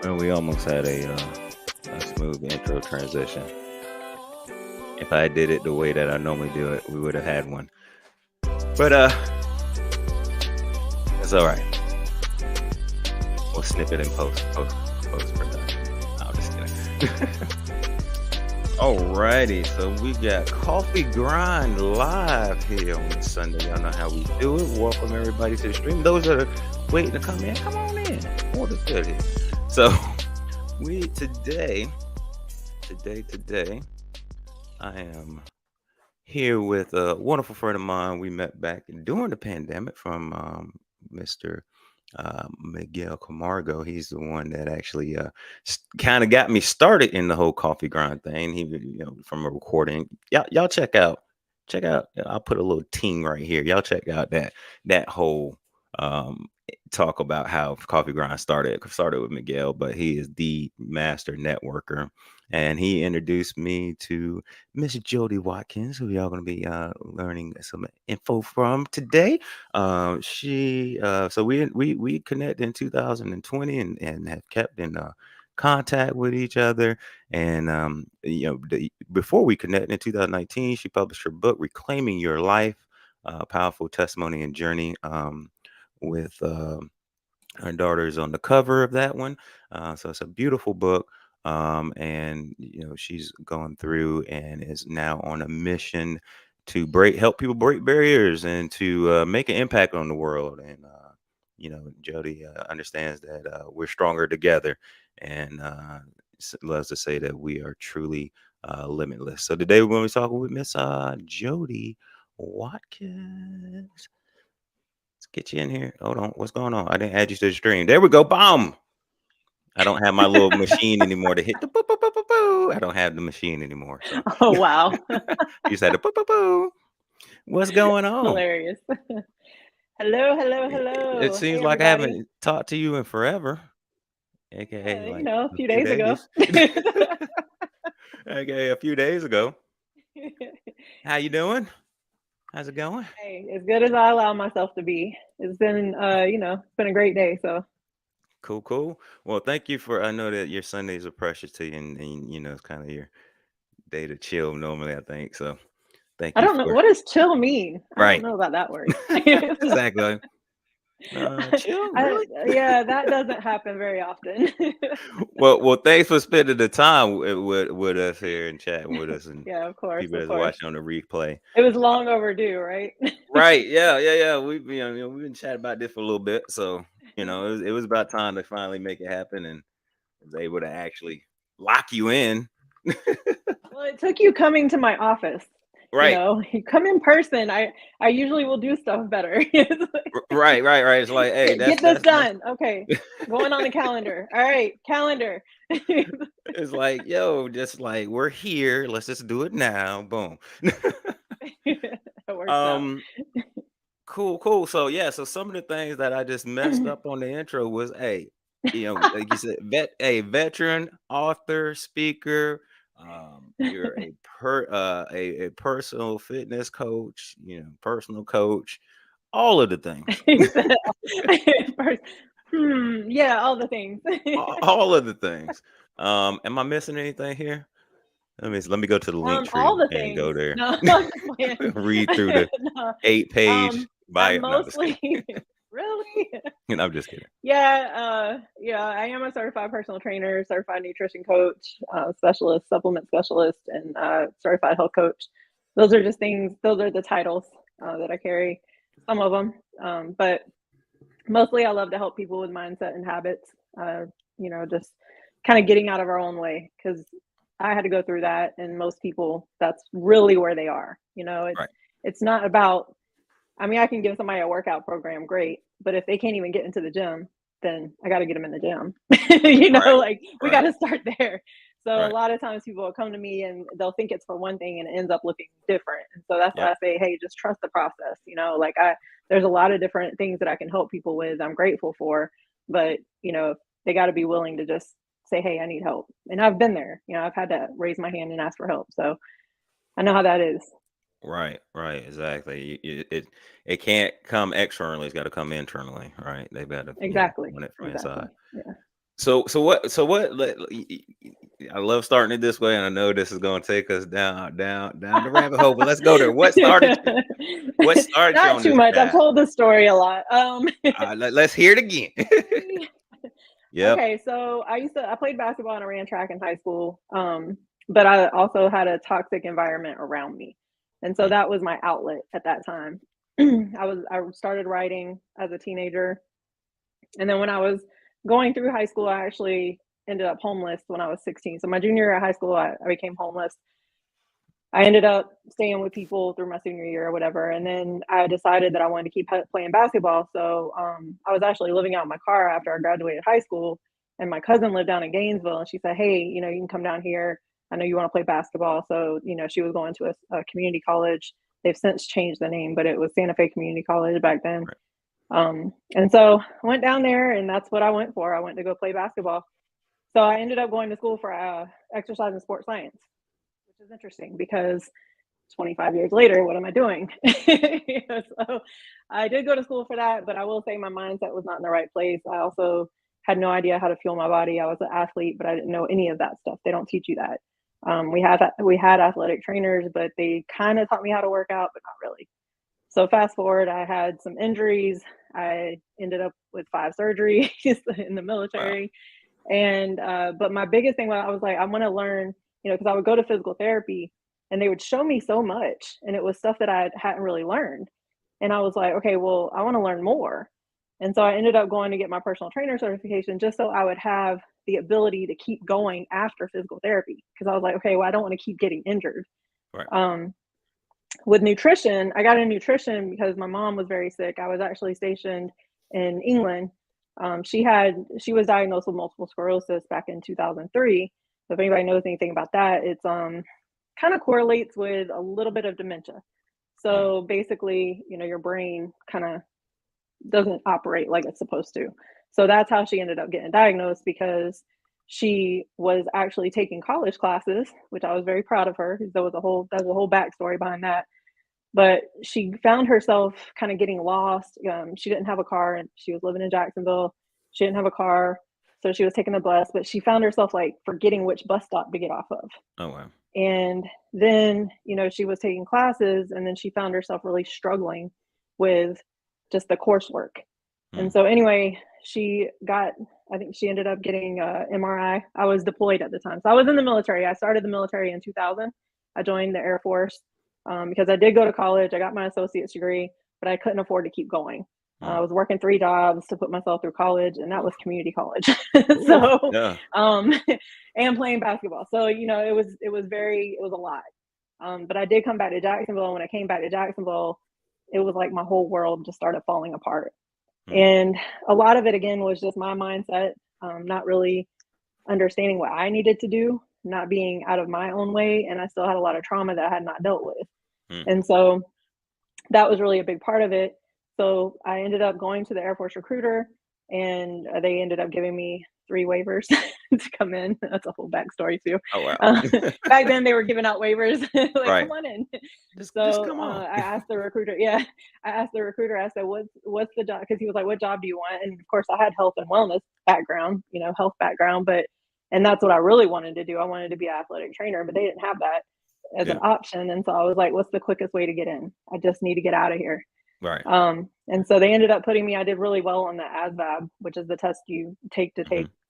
Well, we almost had a smooth intro transition. If I did it the way that I normally do it, we would have had one. But it's all right. We'll snip it in post production. No, I'm just kidding. Alrighty, so we got Coffee Grind live here on Sunday. Y'all know how we do it. Welcome everybody to the stream. Those that are waiting to come in, come on in. Order good here. So we today, I am here with a wonderful friend of mine. We met back during the pandemic from Mr. Miguel Camargo. He's the one that actually kind of got me started in the whole coffee grind thing. He, from a recording. Y'all check out. I'll put a little ting right here. Y'all check out that whole talk about how coffee grind started with Miguel, but he is the master networker. And he introduced me to Miss Jodi Watkins, who y'all going to be learning some info from today. So we connected in 2020 and have kept in contact with each other. And before we connected in 2019, she published her book, Reclaiming Your Life, Powerful Testimony and Journey, with her daughter's on the cover of that one. So it's a beautiful book. And she's going through and is now on a mission to help people break barriers and to make an impact on the world. And Jodi understands that we're stronger together, and loves to say that we are truly limitless. So today we're going to be talking with Miss Jodi Watkins. Let's get you in here. Hold on, what's going on? I didn't add you to the stream. There we go. Boom. I don't have my little machine anymore to hit the boo, boo, boo, boo, boo. I don't have the machine anymore. So. Oh, wow. You just had the boo, boo, boo. What's going on? Hilarious. Hello. It seems hey, like everybody. I haven't talked to you in forever. AKA like a few days ago. AKA a few days ago. How you doing? How's it going? Hey, as good as I allow myself to be. It's been it's been a great day. So Cool. Well, thank you for. I know that your Sundays are precious to you, and it's kind of your day to chill normally. I think so. Thank you. I don't know, what does chill mean? I Right. don't know about that word. Exactly. Chill, really? Yeah, that doesn't happen very often. well, thanks for spending the time with us here and chatting with us, and yeah, of course. people that's watching on the replay. It was long overdue, right? Right. Yeah. We've been chatting about this for a little bit, so it was about time to finally make it happen, and was able to actually lock you in. Well, it took you coming to my office. Right. You come in person. I usually will do stuff better. Right. It's like, hey, get this done. Okay, going on the calendar. All right, calendar. It's like, yo, just like we're here. Let's just do it now. Boom. Cool. So some of the things that I just messed up on the intro was, like you said, veteran, author, speaker. You're a personal fitness coach. Personal coach. All of the things. Yeah, all the things. all of the things. Am I missing anything here? Let me go to the link tree all the and things. go there. No, read through the 8-page bio. Mostly, really? I'm just kidding. Yeah, I am a certified personal trainer, certified nutrition coach, specialist, supplement specialist, and certified health coach. Those are the titles that I carry, some of them. But mostly I love to help people with mindset and habits, just kind of getting out of our own way, because I had to go through that, and most people, that's really where they are. It's not about, I can give somebody a workout program, great, but if they can't even get into the gym, then I got to get them in the gym. We got to start there. So a lot of times people will come to me and they'll think it's for one thing and it ends up looking different. And so that's why I say, hey, just trust the process. There's a lot of different things that I can help people with, I'm grateful for, but they got to be willing to just say, hey, I need help. And I've been there. I've had to raise my hand and ask for help. So I know how that is. Right, exactly. It can't come externally; it's got to come internally, right? They've got to exactly want it from inside. Yeah. I love starting it this way, and I know this is going to take us down the rabbit hole. But let's go there. What started you? What started you Not on too this much. I've path? told the story a lot. Let's hear it again. Yep. Okay, so I played basketball and I ran track in high school. But I also had a toxic environment around me. And so Mm, that was my outlet at that time. I started writing as a teenager. And then when I was going through high school, I actually ended up homeless when I was 16. So my junior year of high school, I became homeless. I ended up staying with people through my senior year or whatever, and then I decided that I wanted to keep playing basketball. So I was actually living out in my car after I graduated high school, and my cousin lived down in Gainesville, and she said, "Hey, you can come down here. I know you want to play basketball." So she was going to a community college. They've since changed the name, but it was Santa Fe Community College back then. right. And so I went down there, and that's what I went for. I went to go play basketball. So I ended up going to school for exercise and sports science, which is interesting because 25 years later, what am I doing? So I did go to school for that, but I will say my mindset was not in the right place. I also had no idea how to fuel my body. I was an athlete, but I didn't know any of that stuff. They don't teach you that. We had athletic trainers, but they kind of taught me how to work out, but not really. So fast forward, I had some injuries. I ended up with 5 surgeries in the Wow. military. And but my biggest thing was I was like, I want to learn, because I would go to physical therapy and they would show me so much, and it was stuff that I hadn't really learned. And I was like, okay, well, I want to learn more. And so I ended up going to get my personal trainer certification just so I would have the ability to keep going after physical therapy. Because I was like, okay, well, I don't want to keep getting injured. Right. Um, with nutrition, I got into nutrition because my mom was very sick. I was actually stationed in England. She was diagnosed with multiple sclerosis back in 2003. So if anybody knows anything about that, it's kind of correlates with a little bit of dementia. Mm, So basically, your brain kind of doesn't operate like it's supposed to. So that's how she ended up getting diagnosed, because she was actually taking college classes, which I was very proud of her, because there's a whole backstory behind that. But she found herself kind of getting lost. She didn't have a car, and she was living in Jacksonville. She didn't have a car, so she was taking the bus, but she found herself like forgetting which bus stop to get off of. oh wow. And then, she was taking classes, and then she found herself really struggling with just the coursework. And Mm, so, anyway, I think she ended up getting MRI. I was deployed at the time. So I was in the military. I started the military in 2000. I joined the Air Force because I did go to college. I got my associate's degree, but I couldn't afford to keep going. I mm. was working 3 jobs to put myself through college, and that was community college. Ooh, So, yeah. um, and playing basketball. So, it was a lot. But I did come back to Jacksonville. And when I came back to Jacksonville, it was like my whole world just started falling apart. Mm, And a lot of it, again, was just my mindset, not really understanding what I needed to do, not being out of my own way. And I still had a lot of trauma that I had not dealt with. mm. And so that was really a big part of it. So I ended up going to the Air Force recruiter, and they ended up giving me 3 waivers to come in. That's a whole backstory too. Oh wow. Uh, Back then, they were giving out waivers, like, Right. come on in. Just So come on. I asked the recruiter, yeah, I asked the recruiter, I said, what's the job? Because he was like, what job do you want? And of course, I had health and wellness background, health background, and that's what I really wanted to do. I wanted to be an athletic trainer, but they didn't have that as an Yeah. option. And so I was like, what's the quickest way to get in? I just need to get out of here. Right. And so they ended up putting me, I did really well on the ASVAB, which is the test you take Hmm.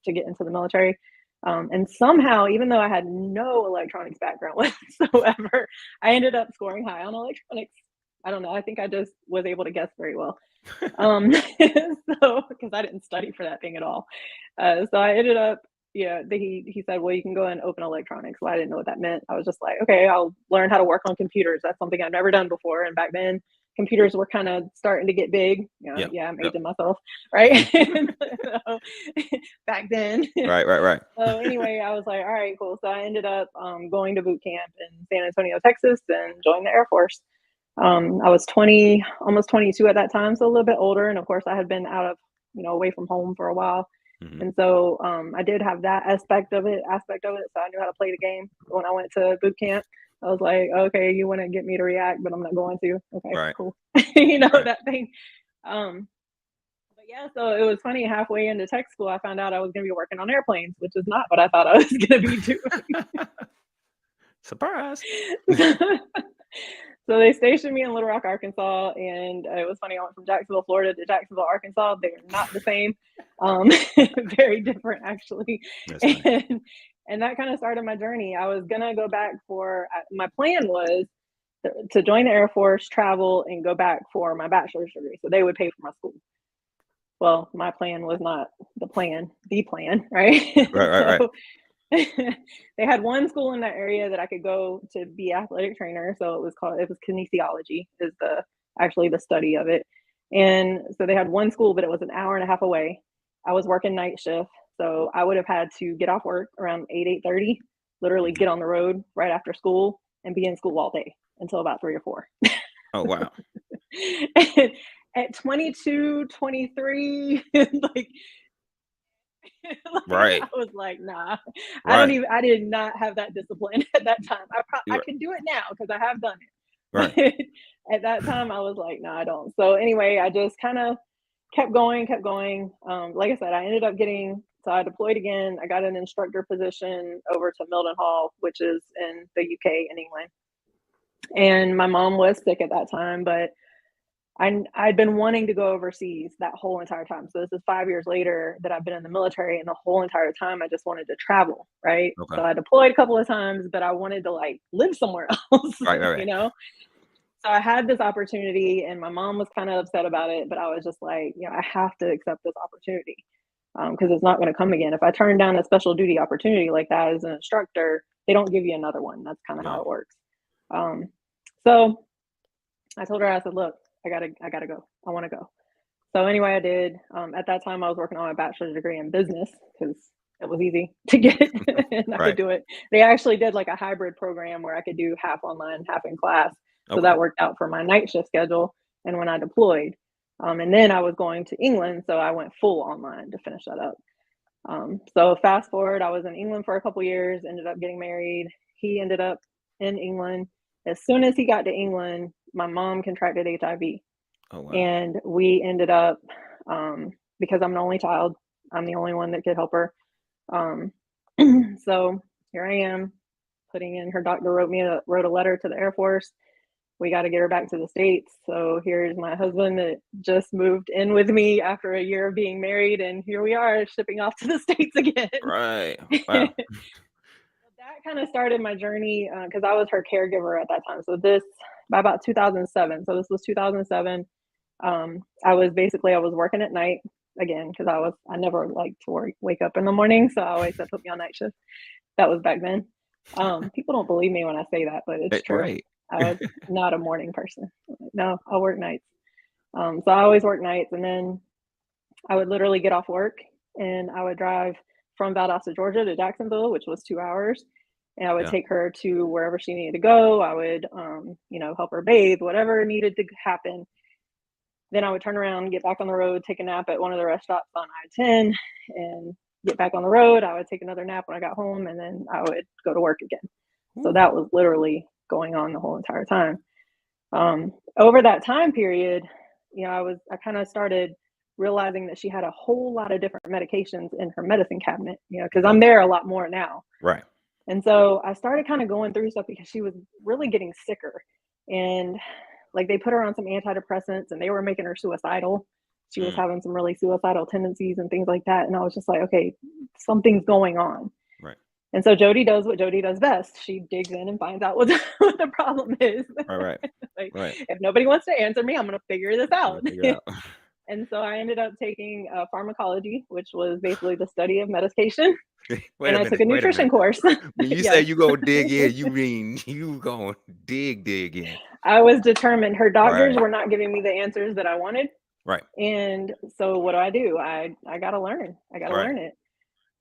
to get into the military. And somehow, even though I had no electronics background whatsoever, I ended up scoring high on electronics. I don't know. I think I just was able to guess very well. So because I didn't study for that thing at all. So I ended up, yeah, he said, well, you can go and open electronics. Well, I didn't know what that meant. I was just like, okay, I'll learn how to work on computers. That's something I've never done before. And back then, computers were kind of starting to get big. Yeah. Yeah, I'm Yep. aging myself, right? So, back then. Right. Right. Right. So anyway, I was like, all right, cool. So I ended up going to boot camp in San Antonio, Texas, and joined the Air Force. I was 20, almost 22 at that time, so a little bit older. And of course, I had been out of, away from home for a while. Hmm. And so I did have that aspect of it. So I knew how to play the game. When I went to boot camp, I was like, okay, you want to get me to react, but I'm not going to. Okay, Right. cool. Right. That thing. Um, Yeah, so it was funny. Halfway into tech school, I found out I was going to be working on airplanes, which is not what I thought I was going to be doing. Surprise. So they stationed me in Little Rock, Arkansas, and it was funny. I went from Jacksonville, Florida to Jacksonville, Arkansas. They are not the same. Um, very different, actually. That's funny. And that kind of started my journey. I was going to go back for, my plan was to join the Air Force, travel, and go back for my bachelor's degree. So they would pay for my school. Well, my plan was not the plan, right? Right. So they had one school in that area that I could go to be athletic trainer. So it was kinesiology is actually the study of it. And so they had one school, but it was an hour and a half away. I was working night shift. So I would have had to get off work around 8:30, literally get on the road right after school and be in school all day until about 3 or 4. Oh, wow. At 22, 23, like, Right. I was like, nah, Right. I did not have that discipline at that time. I You're can do it now because I have done it. right. But at that time I was like, no, I don't. So anyway, I just kind of kept going. Like I said, so I deployed again. I got an instructor position over to Milton Hall, which is in the UK in England. And my mom was sick at that time, but I'd been wanting to go overseas that whole entire time. So this is 5 years later that I've been in the military, and the whole entire time I just wanted to travel, right? Okay. So I deployed a couple of times, but I wanted to like live somewhere else, Right. you know? So I had this opportunity, and my mom was kind of upset about it, but I was just like, I have to accept this opportunity because it's not going to come again. If I turn down a special duty opportunity like that as an instructor, they don't give you another one. That's kind of Yeah. how it works. So I told her, I said, look, I gotta go. I want to go. So anyway, I did. At that time, I was working on my bachelor's degree in business because it was easy to get and I could Right. do it. They actually did like a hybrid program where I could do half online, half in class. So Okay. that worked out for my night shift schedule and when I deployed. And then I was going to England, so I went full online to finish that up. So fast forward, I was in England for a couple years, ended up getting married. He ended up in England. As soon as he got to England, my mom contracted HIV. Oh, wow. And we ended up, because I'm an only child, I'm the only one that could help her. So here I am putting in, her doctor wrote a letter to the Air Force. We got to get her back to the States. So here's my husband that just moved in with me after a year of being married. And here we are shipping off to the States again. Right. Wow. That kind of started my journey because I was her caregiver at that time. So by about 2007. So this was 2007. I was working at night again because I never liked to wake up in the morning. So I always said, put me on night shift. That was back then. People don't believe me when I say that, but it's true. Right. I was not a morning person. No, I work nights. So I always work nights, and then I would literally get off work and I would drive from Valdosta, Georgia to Jacksonville, which was 2 hours. And I would Yeah. take her to wherever she needed to go. I would, help her bathe, whatever needed to happen. Then I would turn around, get back on the road, take a nap at one of the rest stops on I-10 and get back on the road. I would take another nap when I got home, and then I would go to work again. So that was literally going on the whole entire time. Over that time period, I kind of started realizing that she had a whole lot of different medications in her medicine cabinet, because I'm there a lot more now. Right. And so I started kind of going through stuff because she was really getting sicker. And like they put her on some antidepressants and they were making her suicidal. She was having some really suicidal tendencies and things like that. And I was just like, okay, something's going on. Right. And so Jodi does what Jodi does best. She digs in and finds out what the problem is. Right. Like, Right. if nobody wants to answer me, I'm going to figure this out. Figure it out. And so I ended up taking pharmacology, which was basically the study of medication. Wait And a I took a minute. nutrition course. When you say you go dig in, you mean you going dig in. I was determined. Her doctors Right. were not giving me the answers that I wanted. Right. And so what do? I got to learn. I got to learn it.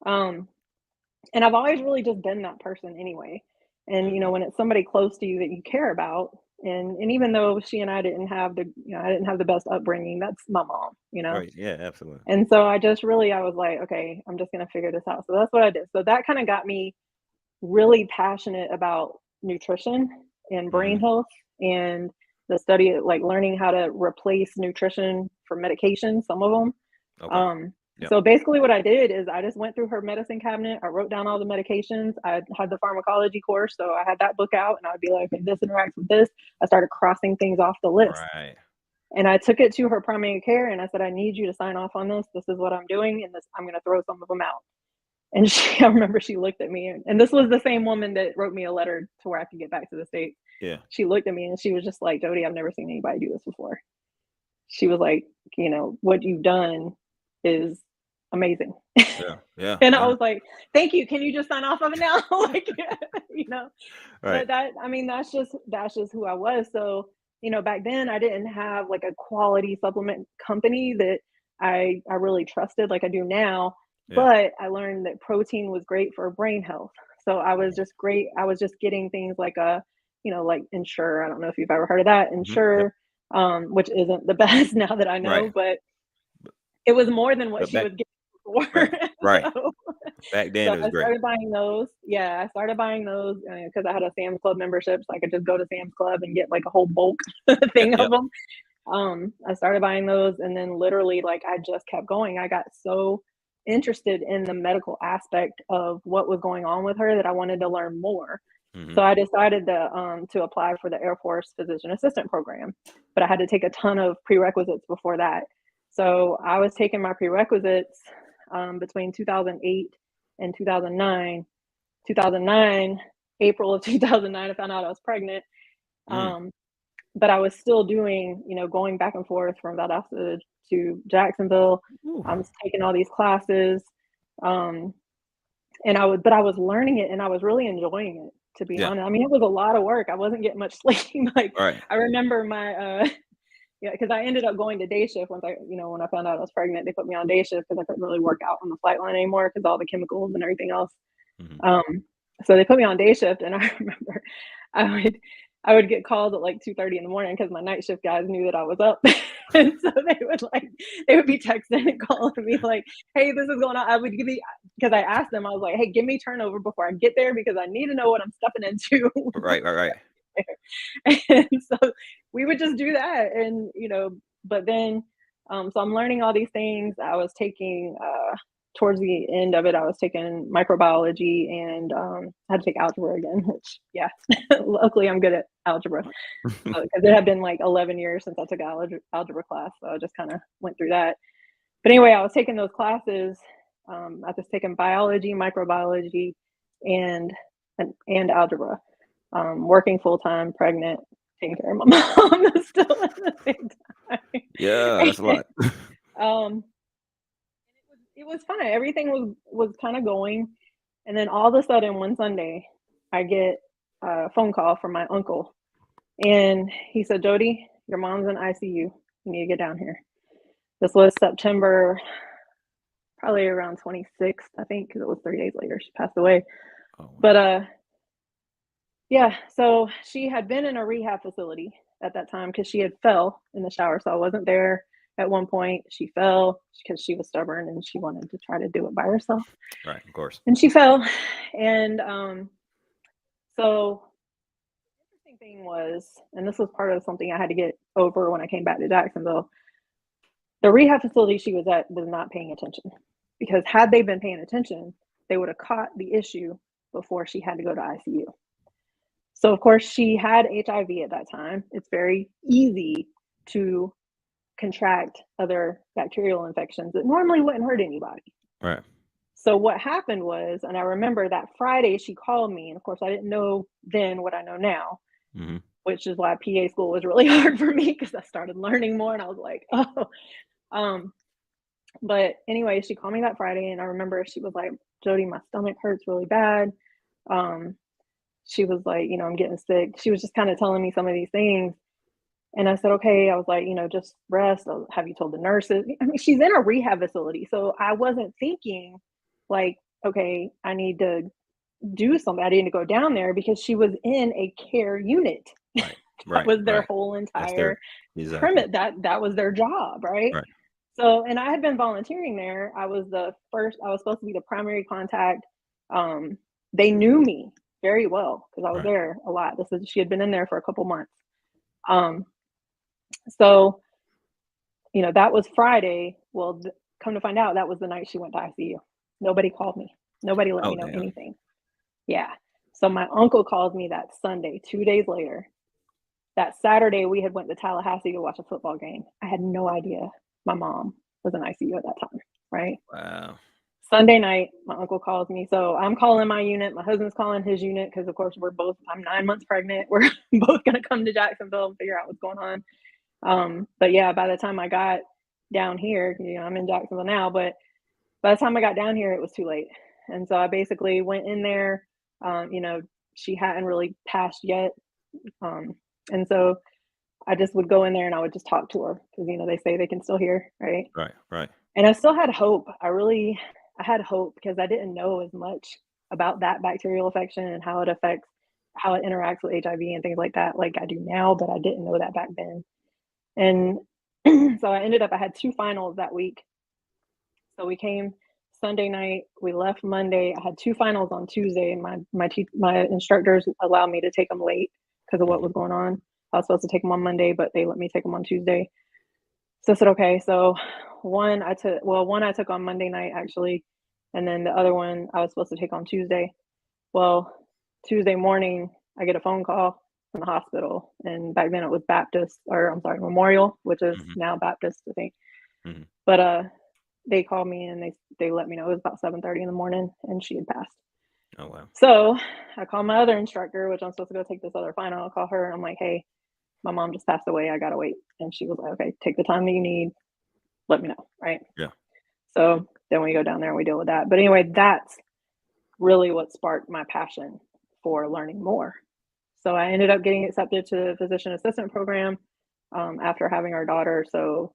And I've always really just been that person anyway. And, when it's somebody close to you that you care about, and even though she and I didn't have I didn't have the best upbringing, that's my mom, Right. Yeah, absolutely. And so I was like, okay, I'm just going to figure this out. So that's what I did. So that kind of got me really passionate about nutrition and brain health and the study, like learning how to replace nutrition for medication, some of them, Okay. Um, Yep. so basically what I did is I just went through her medicine cabinet. I wrote down all the medications. I had the pharmacology course, so I had that book out and I'd be like, okay, this interacts with this. I started crossing things off the list. Right. And I took it to her primary care and I said, I need you to sign off on this. This is what I'm doing, and this I'm going to throw some of them out. And I remember she looked at me, and this was the same woman that wrote me a letter to where I could get back to the States. Yeah. She looked at me and she was just like, Jodi, I've never seen anybody do this before. She was like, what you've done is amazing. Yeah. Yeah. And I Yeah. was like, thank you. Can you just sign off of it now? Like, Right. but that's just who I was. So, back then I didn't have like a quality supplement company that I really trusted like I do now. Yeah. But I learned that protein was great for brain health. So I was just great. I was just getting things like like Ensure. I don't know if you've ever heard of that. Yep. Ensure, which isn't the best now that I know, Right. but it was more than what But she back was getting before. right. Right. So, Back then so it was I great. started buying those. Yeah, I started buying those because I had a Sam's Club membership, so I could just go to Sam's Club and get like a whole bulk Yep. thing of Yep. them. I started buying those, and then literally, like, I just kept going. I got so interested in the medical aspect of what was going on with her that I wanted to learn more. Mm-hmm. So I decided to apply for the Air Force Physician Assistant program, but I had to take a ton of prerequisites before that. So I was taking my prerequisites between 2008 and 2009. 2009, April of 2009, I found out I was pregnant. Um, but I was still doing, going back and forth from Valdosta to Jacksonville. I was taking all these classes. But I was learning it and I was really enjoying it, to be Yeah. honest. I mean, it was a lot of work. I wasn't getting much sleep. Like, Right. I remember yeah, because I ended up going to day shift when I found out I was pregnant. They put me on day shift because I couldn't really work out on the flight line anymore because all the chemicals and everything else. Mm-hmm. So they put me on day shift, and I remember I would get calls at like 2:30 in the morning because my night shift guys knew that I was up, and so they would be texting and calling me like, "Hey, this is going on." I would give me because I asked them, I was like, "Hey, give me turnover before I get there because I need to know what I'm stepping into." Right. Right. Right. And so we would just do that, and but then so I'm learning all these things. I was taking towards the end of it, I was taking microbiology, and I had to take algebra again, which, yeah, luckily I'm good at algebra because it had been like 11 years since I took an algebra class, so I just kind of went through that. But anyway, I was taking those classes. I was taking biology, microbiology, and algebra. Working full time, pregnant, taking care of my mom still at the same time. Yeah, that's a lot. um, it was fun. Everything was kind of going, and then all of a sudden one Sunday, I get a phone call from my uncle, and he said, "Jodi, your mom's in ICU. You need to get down here." This was September, probably around 26th, I think, because it was 3 days later she passed away. Oh, But yeah, so she had been in a rehab facility at that time because she had fell in the shower. So I wasn't there at one point. She fell because she was stubborn and she wanted to try to do it by herself. right. Of course. And she fell. And so the interesting thing was, and this was part of something I had to get over when I came back to Jacksonville, the rehab facility she was at was not paying attention, because had they been paying attention, they would have caught the issue before she had to go to ICU. So, of course, she had HIV at that time. It's very easy to contract other bacterial infections that normally wouldn't hurt anybody. Right. So what happened was, and I remember that Friday she called me, and of course I didn't know then what I know now, which is why PA school was really hard for me because I started learning more, and I was like, oh. But anyway, she called me that Friday, and I remember she was like, "Jodi, my stomach hurts really bad." She was like, "I'm getting sick." She was just kind of telling me some of these things. And I said, "Okay." I was like, just rest. Have you told the nurses? I mean, she's in a rehab facility. So I wasn't thinking like, okay, I need to do something. I didn't go down there because she was in a care unit. Right. That Right. was their Right. whole That's entire exactly. premise. That was their job. Right. Right. So, and I had been volunteering there. I was supposed to be the primary contact. They knew me very well because I was Right. there a lot. She had been in there for a couple months. So, that was Friday. Well, come to find out, that was the night she went to ICU. Nobody called me. Nobody let Oh, me know damn. anything. Yeah. So my uncle calls me that Sunday, 2 days later. That Saturday, we had went to Tallahassee to watch a football game. I had no idea my mom was in ICU at that time, right? Wow. Sunday night, my uncle calls me. So I'm calling my unit. My husband's calling his unit because, of course, I'm 9 months pregnant. We're both going to come to Jacksonville and figure out what's going on. But yeah, by the time I got down here, I'm in Jacksonville now, but by the time I got down here, it was too late. And so I basically went in there. She hadn't really passed yet. And so I just would go in there and I would just talk to her because, they say they can still hear, right? Right. And I still had hope. I had hope because I didn't know as much about that bacterial infection and how it interacts with HIV and things like that, like I do now, but I didn't know that back then. And so I had 2 finals that week. So we came Sunday night, we left Monday. I had 2 finals on Tuesday, and my instructors allowed me to take them late because of what was going on. I was supposed to take them on Monday, but they let me take them on Tuesday. So I said, okay. So one I took on Monday night actually, and then the other one I was supposed to take on Tuesday. Well, Tuesday morning I get a phone call from the hospital, and back then it was Memorial, which is now Baptist, I think. Mm-hmm. But they called me and they let me know it was about 7:30 in the morning and she had passed. Oh, wow. So I called my other instructor, which I'm supposed to go take this other final. I'll call her and I'm like, hey, my mom just passed away. I got to wait. And she was like, okay, take the time that you need. Let me know. Right. Yeah. So then we go down there and we deal with that. But anyway, that's really what sparked my passion for learning more. So I ended up getting accepted to the physician assistant program after having our daughter. So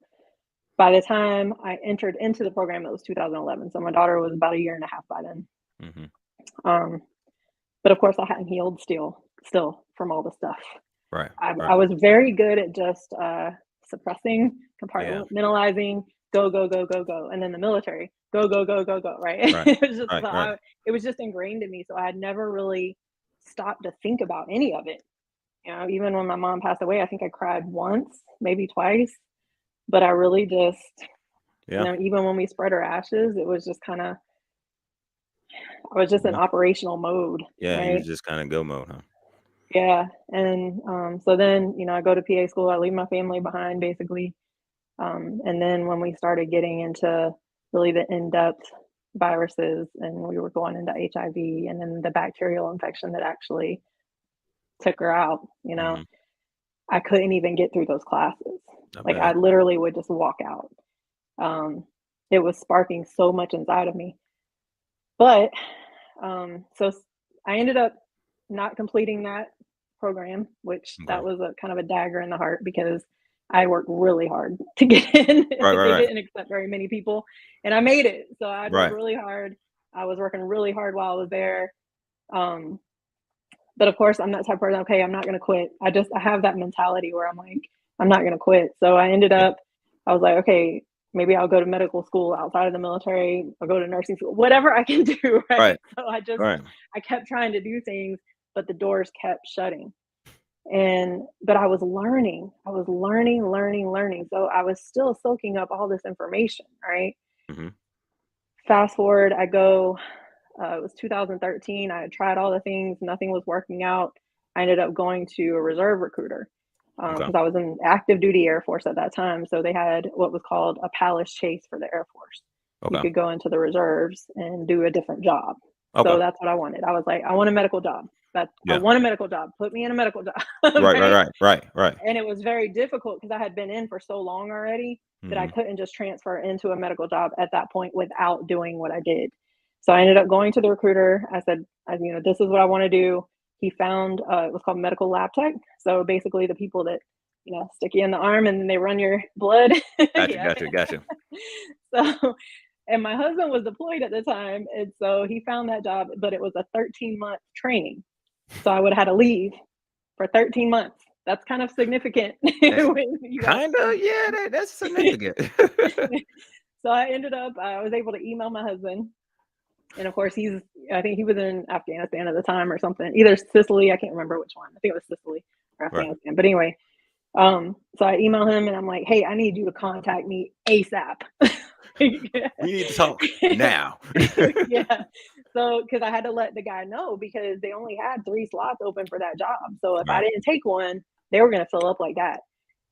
by the time I entered into the program, it was 2011. So my daughter was about 1.5 years by then. Mm-hmm. But of course I hadn't healed still from all the stuff. Right. I was very good at just suppressing, compartmentalizing, go, and then the military, go, right? Right. It was just ingrained in me. So I had never really stopped to think about any of it. Even when my mom passed away, I think I cried once, maybe twice, but I really just, even when we spread her ashes, it was just I was just in operational mode. Yeah, right? you was just kind of go mode, huh? Yeah. And so then, I go to PA school, I leave my family behind basically. And then when we started getting into really the in-depth viruses and we were going into HIV and then the bacterial infection that actually took her out, I couldn't even get through those classes. I literally would just walk out. It was sparking so much inside of me. But so I ended up not completing that program, which that was a kind of a dagger in the heart because I worked really hard to get in. They didn't accept very many people, and I made it. So I worked really hard. I was working really hard while I was there. But of course, I'm that type of person. Okay, I'm not going to quit. I have that mentality where I'm like, I'm not going to quit. So I was like, okay, maybe I'll go to medical school outside of the military. I'll go to nursing school, whatever I can do. Right. So I kept trying to do things, but the doors kept shutting. But I was learning. So I was still soaking up all this information. Right. Mm-hmm. Fast forward, I go, it was 2013. I had tried all the things. Nothing was working out. I ended up going to a reserve recruiter because I was in active duty Air Force at that time. So they had what was called a palace chase for the Air Force. You could go into the reserves and do a different job. So that's what I wanted. I was like, I want a medical job. I want a medical job. Put me in a medical job. Right. And it was very difficult because I had been in for so long already that I couldn't just transfer into a medical job at that point without doing what I did. So I ended up going to the recruiter. I said, this is what I want to do. He found, it was called medical lab tech. So basically the people that, stick you in the arm and then they run your blood. Gotcha. So, and my husband was deployed at the time. And so he found that job, but it was a 13-month training. So I would have had to leave for 13 months. That's kind of significant. That's significant. So I was able to email my husband. And of course, I think he was in Afghanistan at the time or something, either Sicily. I can't remember which one. I think it was Sicily or Afghanistan. But anyway, so I email him and I'm like, hey, I need you to contact me ASAP. Yeah. We need to talk now. Yeah. So, because I had to let the guy know because they only had 3 slots open for that job. So if I Right. didn't take one, they were gonna fill up like that.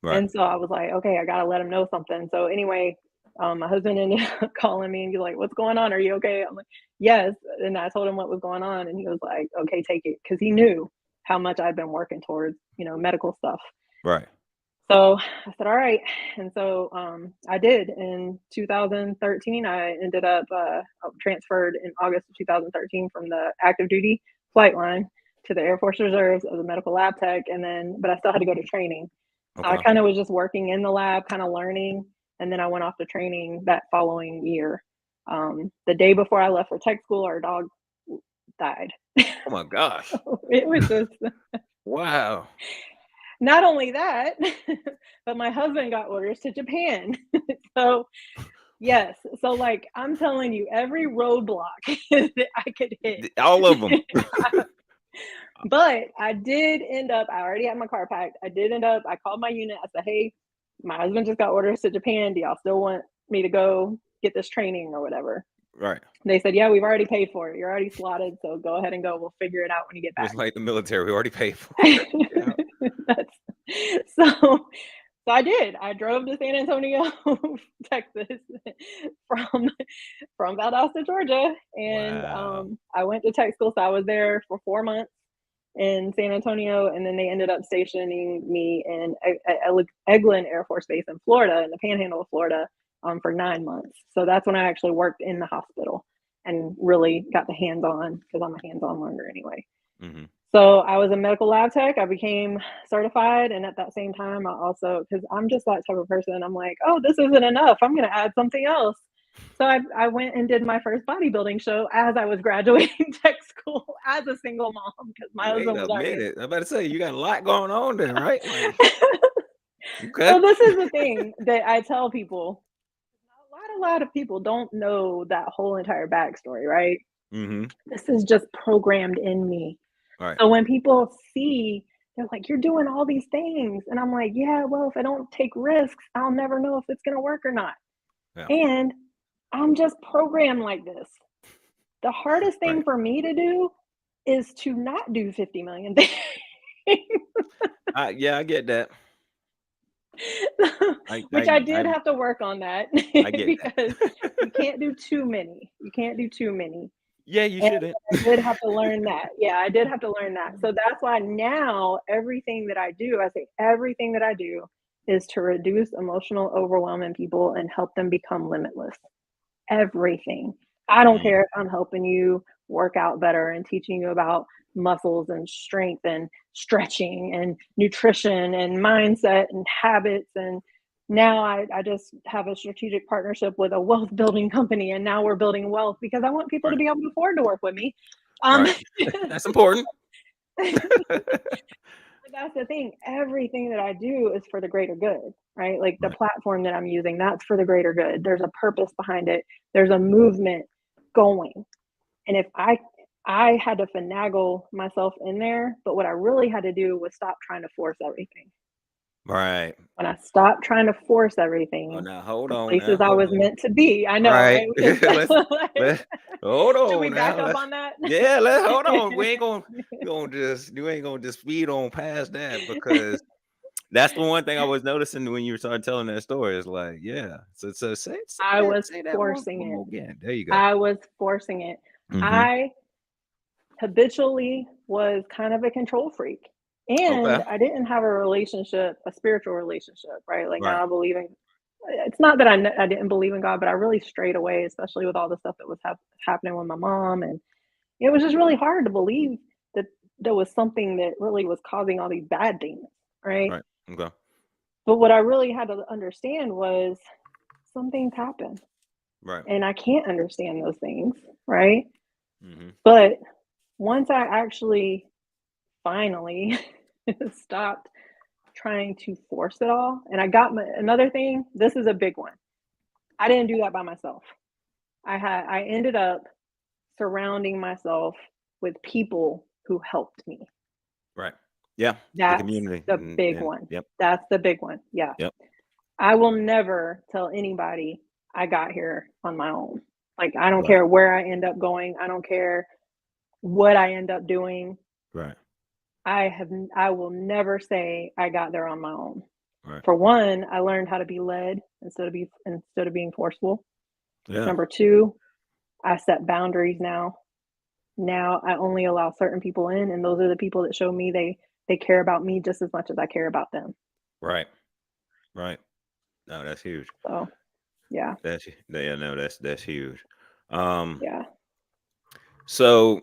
Right. And so I was like, okay, I gotta let him know something. So anyway, my husband ended up calling me and he's like, "What's going on? Are you okay?" I'm like, "Yes." And I told him what was going on, and he was like, "Okay, take it," because he knew how much I'd been working towards, medical stuff. Right. So I said, "All right." And so I did. In 2013, I ended up transferred in August of 2013 from the active duty flight line to the Air Force Reserves as a medical lab tech. And then, but I still had to go to training. So I Okay. kind of was just working in the lab, kind of learning. And then I went off to training that following year. The day before I left for tech school, our dog died. Oh my gosh. It was just Wow. not only that, but my husband got orders to Japan. So, yes. So, like, I'm telling you, every roadblock that I could hit. All of them. But I did end up, I already had my car packed. I called my unit. I said, "Hey, my husband just got orders to Japan. Do y'all still want me to go get this training or whatever?" Right. They said, "Yeah, we've already paid for it. You're already slotted. So go ahead and go. We'll figure it out when you get back." Just like the military, we already paid for it. Yeah. so I did. I drove to San Antonio, Texas, from Valdosta, Georgia, and Wow. I went to tech school. So I was there for 4 months in San Antonio, and then they ended up stationing me in Eglin Air Force Base in Florida, in the Panhandle of Florida, for 9 months. So that's when I actually worked in the hospital and really got the hands-on, because I'm a hands-on learner anyway. Mm-hmm. So I was a medical lab tech. I became certified, and at that same time, I also, because I'm just that type of person, I'm like, oh, this isn't enough. I'm going to add something else. So I went and did my first bodybuilding show as I was graduating tech school as a single mom, because my Wait husband a was already. minute. I'm about to say you got a lot going on there, right? Like, okay. So this is the thing that I tell people. A lot of people don't know that whole entire backstory, right? Mm-hmm. This is just programmed in me. Right. So when people see, they're like, "You're doing all these things." And I'm like, "Yeah, well, if I don't take risks, I'll never know if it's going to work or not." Yeah. And I'm just programmed like this. The hardest thing Right. for me to do is to not do 50 million things. Yeah, I get that. Which I did have to work on that I get because you can't do too many. You can't do too many. Yeah, you And shouldn't. I did have to learn that. Yeah, I did have to learn that. So that's why now everything that I do, I say everything that I do is to reduce emotional overwhelm in people and help them become limitless. Everything. I don't care if I'm helping you work out better and teaching you about muscles and strength and stretching and nutrition and mindset and habits. And now I just have a strategic partnership with a wealth building company, and now we're building wealth because I want people to Right. be able to afford to work with me. Right. That's important. That's the thing. Everything that I do is for the greater good, right? Like the Right. platform that I'm using, that's for the greater good. There's a purpose behind it. There's a movement going. And if I had to finagle myself in there, but what I really had to do was stop trying to force everything. Right. When I stopped trying to force Oh, everything, now hold the on. Now places I hold was on. meant to be. I know, Right. right? let's hold Should we on back now. up on that? Yeah, let's hold on. We ain't gonna you ain't gonna just speed on past that, because that's the one thing I was noticing when you started telling that story. Is like, yeah. So I was say that forcing one more it. again. There you go. I was forcing it. Mm-hmm. I habitually was kind of a control freak. And Okay. I didn't have a spiritual relationship, right? Like Right. now I believe in, it's not that I didn't believe in God, but I really strayed away, especially with all the stuff that was happening with my mom. And it was just really hard to believe that there was something that really was causing all these bad things, right? Right. Okay. But what I really had to understand was some things happen Right. and I can't understand those things, right? Mm-hmm. But once I actually finally stopped trying to force it all, and I got another thing, this is a big one. I didn't do that by myself. I ended up surrounding myself with people who helped me. Right. Yeah. The That's community. the And big one. yep. That's the big one. Yeah. Yep. I will never tell anybody I got here on my own. Like, I don't Right. care where I end up going. I don't care what I end up doing. Right. I will never say I got there on my own. Right. For one, I learned how to be led instead of being forceful. Yeah. Number two, I set boundaries now. Now I only allow certain people in, and those are the people that show me they care about me just as much as I care about them. Right. Right. No, that's huge. So, yeah. That's huge. Yeah. So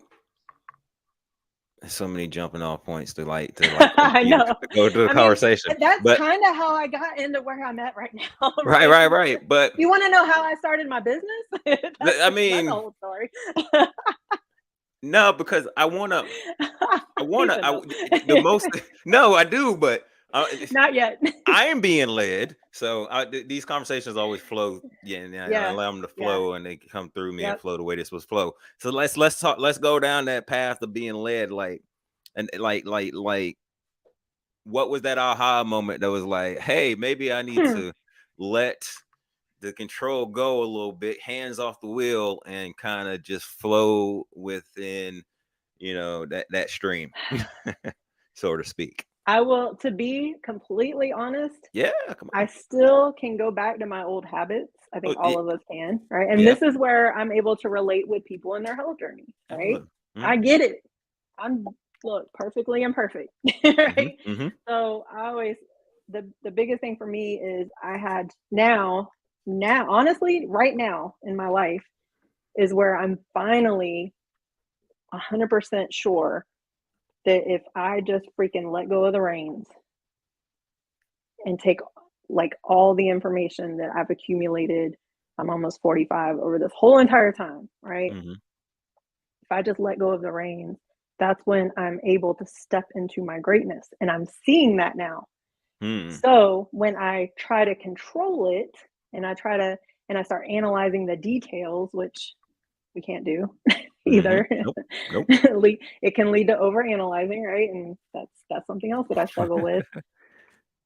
many jumping off points to I continue know. to go to the I mean, conversation. that's But kind of how I got into where I'm at right now. right. But You want to know how I started my business? That's I the mean, whole story. no, because I wanna He said no. the most no, I do, but Not yet. I am being led, so these conversations always flow. Yeah, and I Yeah. allow them to Yeah. flow, and they come through me and Yep. flow the way this was flow. So let's talk. Let's go down that path of being led, and what was that aha moment that was like, hey, maybe I need to let the control go a little bit, hands off the wheel, and kind of just flow within, that stream, so to speak. I will, to be completely honest, Yeah, come I on. still can go back to my old habits. I think all of us can, right? And Yep. this is where I'm able to relate with people in their health journey, right? Mm-hmm. I get it. Look, perfectly imperfect, right? Mm-hmm. So I always, the biggest thing for me is I had now, honestly, right now in my life is where I'm finally 100% sure that if I just freaking let go of the reins and take like all the information that I've accumulated, I'm almost 45 over this whole entire time, right? Mm-hmm. If I just let go of the reins, that's when I'm able to step into my greatness. And I'm seeing that now. Mm-hmm. So when I try to control it and I start analyzing the details, which we can't do either. Nope. It can lead to overanalyzing, right? And that's something else that I struggle with.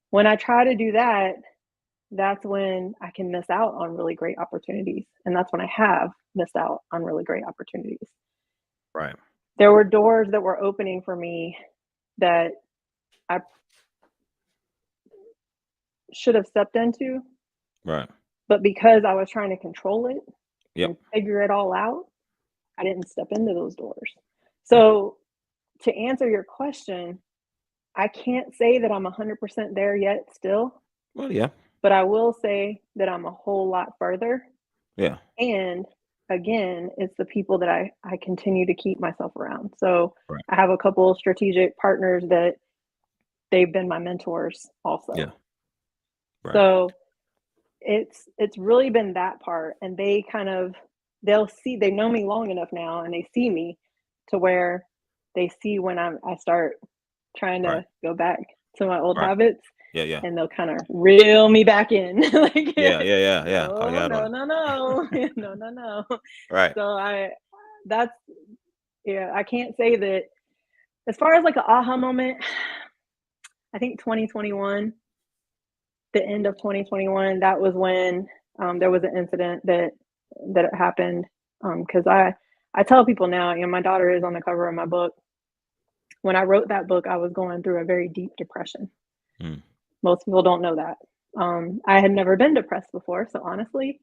When I try to do that, that's when I can miss out on really great opportunities. And that's when I have missed out on really great opportunities. Right. There were doors that were opening for me that I should have stepped into. Right. But because I was trying to control it Yep. and figure it all out, I didn't step into those doors. So to answer your question, I can't say that I'm 100% there yet still. Well, yeah. But I will say that I'm a whole lot further. Yeah. And again, it's the people that I continue to keep myself around. So Right. I have a couple of strategic partners that they've been my mentors also. Yeah. Right. So it's really been that part. And they they know me long enough now and they see me to where they see when I start trying to go back to my old habits. Yeah. And they'll kind of reel me back in. Like, Yeah. Oh, Call you out no, on it. no. Right. So I can't say that as far as like an aha moment, I think 2021, the end of 2021, that was when there was an incident that happened. Because I tell people now, my daughter is on the cover of my book. When I wrote that book, I was going through a very deep depression. Most people don't know that. I had never been depressed before, so honestly,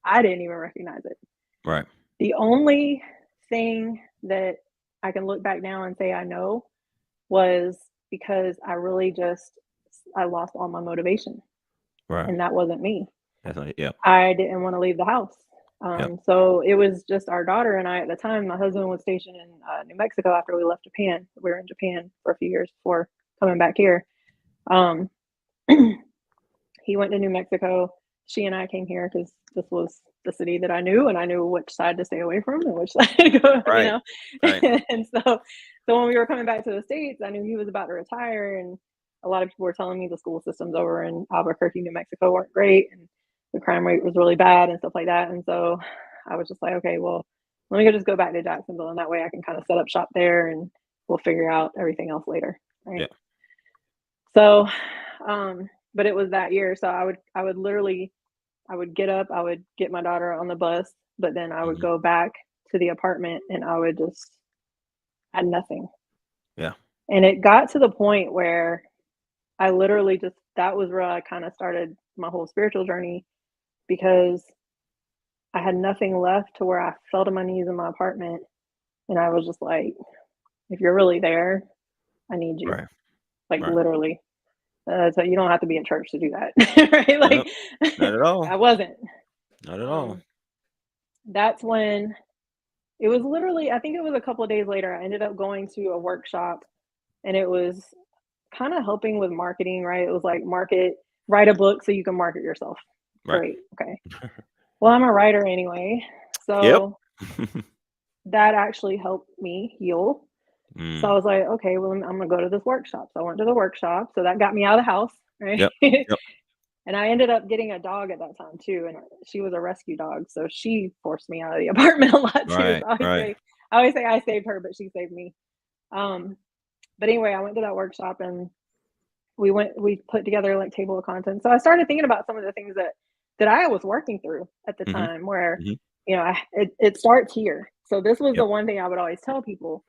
I didn't even recognize it. Right. The only thing that I can look back now and say I know was because I lost all my motivation. Right. And that wasn't me. That's not it. Yep. I didn't want to leave the house. Yep. So it was just our daughter and I at the time. My husband was stationed in New Mexico after we left Japan. We were in Japan for a few years before coming back here. He went to New Mexico. She and I came here because this was the city that I knew, and I knew which side to stay away from and which side to go. Right. Right. And so when we were coming back to the States, I knew he was about to retire, and a lot of people were telling me the school systems over in Albuquerque, New Mexico, weren't great, and the crime rate was really bad and stuff like that. And so I was just like, okay, well, let me just go back to Jacksonville, and that way I can kind of set up shop there, and we'll figure out everything else later. Right. Yeah. So, but it was that year. So I would literally I would get up, I would get my daughter on the bus, but then I would Mhm. go back to the apartment and I would just had nothing. Yeah. And it got to the point where I literally just, that was where I kind of started my whole spiritual journey, because I had nothing left to where I fell to my knees in my apartment. And I was just like, if you're really there, I need you. Right. Like Right. literally. So you don't have to be in church to do that. Right? Nope. Like, Not at all. I wasn't. Not at all. That's when it was literally, I think it was a couple of days later, I ended up going to a workshop, and it was kind of helping with marketing, right? It was like write a book so you can market yourself. Right. Great. Okay. Well, I'm a writer anyway. Yep. So that actually helped me heal. So I was like, okay, well, I'm going to go to this workshop. So I went to the workshop. So that got me out of the house, right? Yep. Yep. And I ended up getting a dog at that time too. And she was a rescue dog. So she forced me out of the apartment a lot too. Right. So I always say I saved her, but she saved me. But anyway, I went to that workshop and we put together like table of contents. So I started thinking about some of the things that I was working through at the time, where, you know, it starts here. So this was the one thing I would always tell people.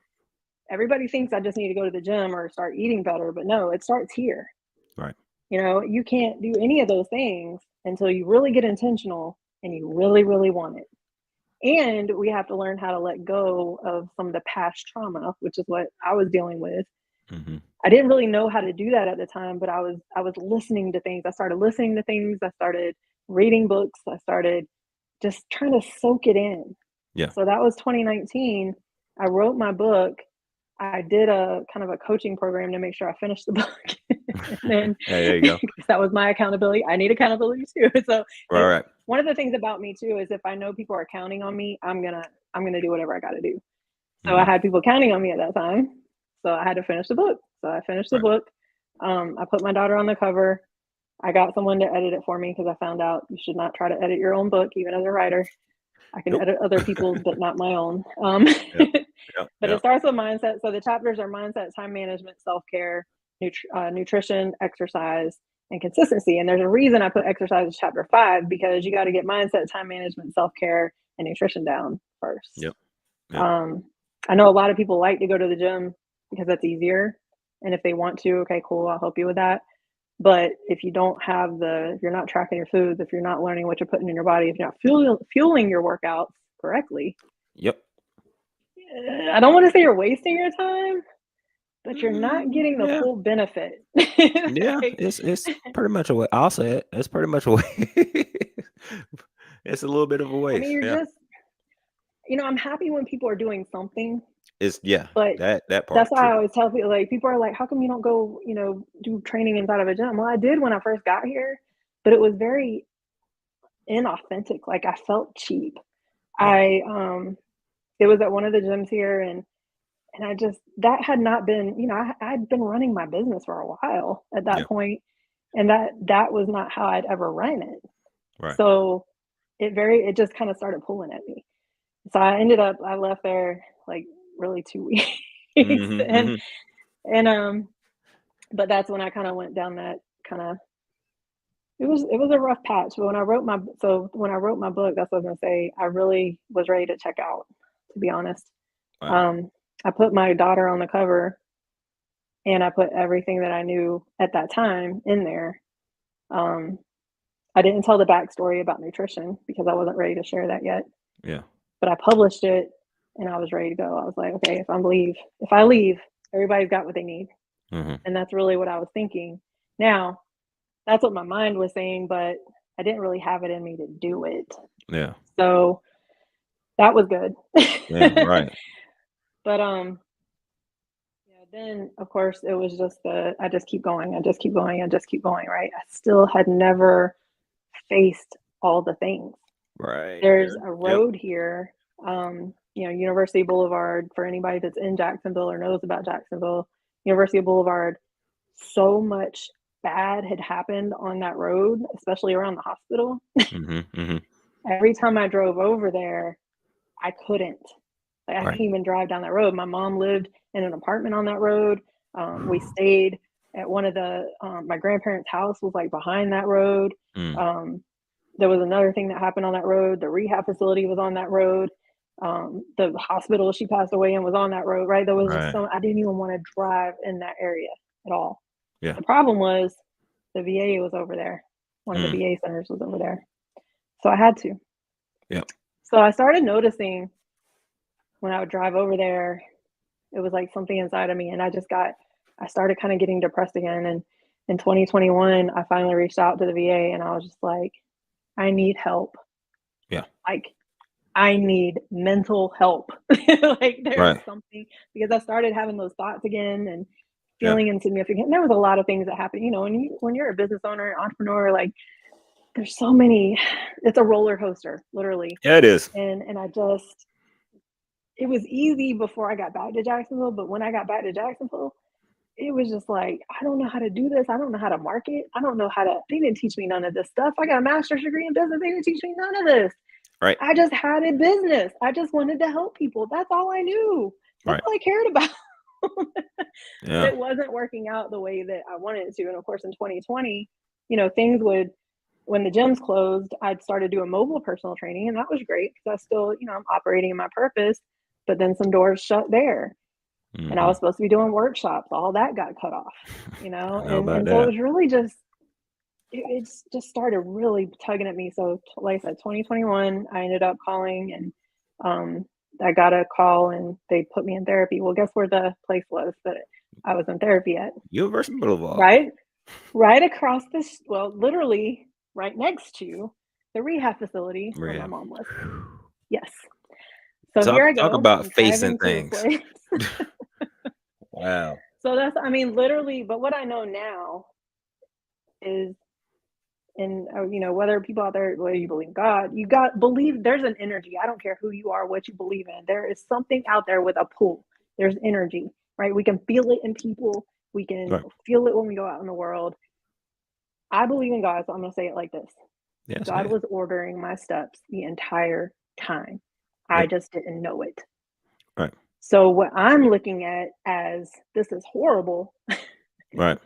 Everybody thinks I just need to go to the gym or start eating better, but no, it starts here. Right. You know, you can't do any of those things until you really get intentional and you really, really want it. And we have to learn how to let go of some of the past trauma, which is what I was dealing with. I didn't really know how to do that at the time, but I was listening to things. I started listening to things. I started reading books. I started just trying to soak it in. Yeah. So that was 2019. I wrote my book. I did a kind of a coaching program to make sure I finished the book. And then there you go. that was my accountability. I need accountability too. So Right. one of the things about me too is if I know people are counting on me, I'm gonna do whatever I got to do. So I had people counting on me at that time. So I had to finish the book. So I finished the book. I put my daughter on the cover. I got someone to edit it for me because I found out you should not try to edit your own book, even as a writer. I can edit other people's, but not my own. But it starts with mindset. So the chapters are mindset, time management, self-care, nutrition, exercise, and consistency. And there's a reason I put exercise as chapter 5, because you got to get mindset, time management, self-care, and nutrition down first. I know a lot of people like to go to the gym because that's easier. And if they want to, okay, cool, I'll help you with that. But if you don't have if you're not tracking your foods, if you're not learning what you're putting in your body, if you're not fueling your workouts correctly. I don't want to say you're wasting your time, but you're not getting the full benefit. It's pretty much a way. I'll say it. It's pretty much a way. It's a little bit of a waste. I mean, you're just, I'm happy when people are doing something. It's but that part. That's why I always tell people, like, people are like, how come you don't go, do training inside of a gym? Well, I did when I first got here, but it was very inauthentic. Like, I felt cheap. It was at one of the gyms here, and I just, that had not been, I'd been running my business for a while at that point, and that was not how I'd ever run it. Right. So it just kind of started pulling at me. So I left there like really 2 weeks. And but that's when I kind of went down that kind of, it was a rough patch. But when I wrote my book, that's what I was gonna say, I really was ready to check out, to be honest. Wow. I put my daughter on the cover, and I put everything that I knew at that time in there. I didn't tell the backstory about nutrition because I wasn't ready to share that yet. Yeah. But I published it, and I was ready to go. I was like, okay, if I leave, everybody's got what they need. And that's really what I was thinking. Now, that's what my mind was saying, but I didn't really have it in me to do it. Yeah. So that was good. Yeah, right. But then of course it was just I just keep going, right? I still had never faced all the things. Right. There's a road here, University Boulevard, for anybody that's in Jacksonville or knows about Jacksonville, University Boulevard, so much bad had happened on that road, especially around the hospital. Every time I drove over there, I couldn't. Like, I couldn't even drive down that road. My mom lived in an apartment on that road. We stayed at one of my grandparents' house was like behind that road. There was another thing that happened on that road. The rehab facility was on that road. The hospital she passed away in was on that road, right? There was just I didn't even want to drive in that area at all. Yeah. The problem was the VA was over there. One of the VA centers was over there. So I had to. Yeah. So I started noticing when I would drive over there, it was like something inside of me. And I started kind of getting depressed again. And in 2021, I finally reached out to the VA and I was just like, I need help. Yeah. Like, I need mental help. Like there's something, because I started having those thoughts again and feeling insignificant. And there was a lot of things that happened. You know, when you're a business owner, entrepreneur, like there's so many, it's a roller coaster, literally. Yeah, it is. And it was easy before I got back to Jacksonville, but when I got back to Jacksonville, it was just like, I don't know how to do this. I don't know how to market. I don't know how to, they didn't teach me none of this stuff. I got a master's degree in business. They didn't teach me none of this. Right. I just had a business. I just wanted to help people. That's all I knew. That's all I cared about. But it wasn't working out the way that I wanted it to. And of course, in 2020, you know, when the gyms closed, I'd started doing mobile personal training, and that was great because I still, you know, I'm operating in my purpose, but then some doors shut there. And I was supposed to be doing workshops. All that got cut off, you know? And so it was really just, it just started really tugging at me. So like I said, 2021, I ended up calling and I got a call and they put me in therapy. Well, guess where the place was that I was in therapy at? University Boulevard. Right across this, well, literally right next to the rehab facility where my mom was. Yes. So here I go. Talk about I'm facing things. Wow. So that's, I mean, literally, but what I know now is, and you know, whether people out there, whether you believe in God, believe there's an energy. I don't care who you are, what you believe in. There is something out there with a pull. There's energy, right? We can feel it in people. We can feel it when we go out in the world. I believe in God, so I'm going to say it like this. Yes, God was ordering my steps the entire time. I just didn't know it. Right. So what I'm looking at as this is horrible. Right.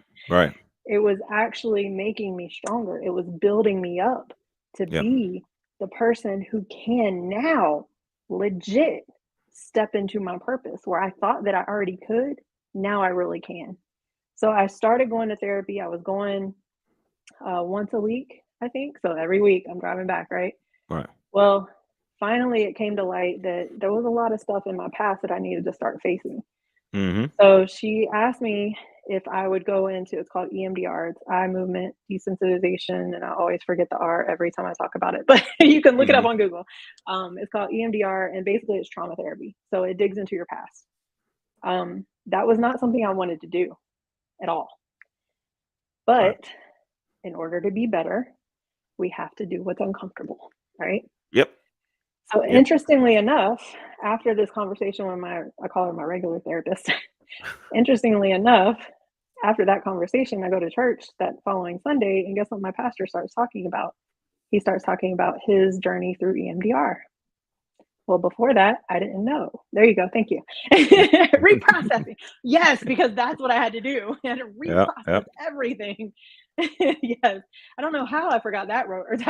It was actually making me stronger. It was building me up to be the person who can now legit step into my purpose where I thought that I already could. Now I really can. So I started going to therapy. I was going once a week, I think. So every week I'm driving back, right? Right. Well, finally it came to light that there was a lot of stuff in my past that I needed to start facing. So she asked me if I would go into, it's called EMDR, it's eye movement desensitization, and I always forget the R every time I talk about it, but you can look it up on Google. It's called EMDR, and basically it's trauma therapy. So it digs into your past. That was not something I wanted to do at all. But in order to be better, we have to do what's uncomfortable, right? Yep. So interestingly enough, after this conversation with I call her my regular therapist. Interestingly enough, after that conversation, I go to church that following Sunday, and guess what my pastor starts talking about? He starts talking about his journey through EMDR. Well, before that, I didn't know. There you go. Thank you. Reprocessing. Yes, because that's what I had to do. I had to reprocess everything. Yes. I don't know how I forgot that word.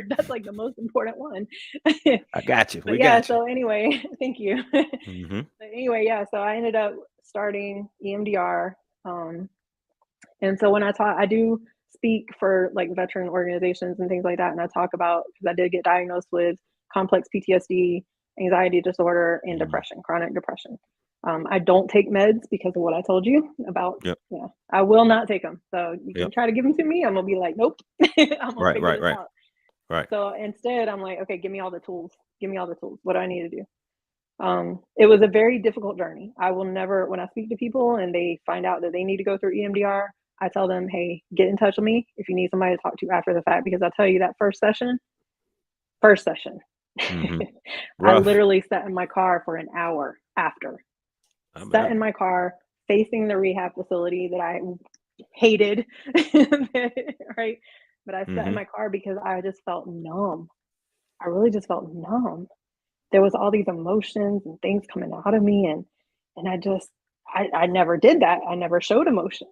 That's like the most important one. I got you. We got you. So anyway, thank you. But anyway, so I ended up starting EMDR. And so when I do speak for like veteran organizations and things like that, and I talk about, because I did get diagnosed with complex PTSD, anxiety disorder, and depression, chronic depression. I don't take meds because of what I told you about. I will not take them. So you can try to give them to me. I'm gonna be like, nope. I'm gonna figure this out. Right. So instead, I'm like, okay, give me all the tools. Give me all the tools. What do I need to do? It was a very difficult journey. I will never, when I speak to people and they find out that they need to go through EMDR, I tell them, hey, get in touch with me if you need somebody to talk to after the fact, because I'll tell you that first session, I literally sat in my car for an hour after. Sat in my car facing the rehab facility that I hated, right? But I sat in my car because I just felt numb. I really just felt numb. There was all these emotions and things coming out of me, and I never did that. I never showed emotion.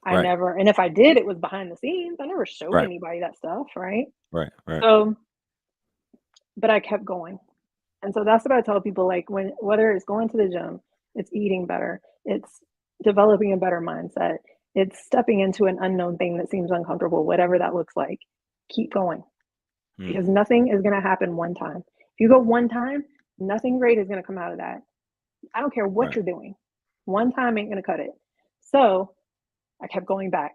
I Right. never, and if I did, it was behind the scenes. I never showed Right. anybody that stuff, right? Right. Right. So, but I kept going. And so that's what I tell people, like whether it's going to the gym, it's eating better, it's developing a better mindset, it's stepping into an unknown thing that seems uncomfortable, whatever that looks like, keep going. Because nothing is going to happen one time. If you go one time, nothing great is going to come out of that. I don't care what Right. you're doing. One time ain't going to cut it. So I kept going back,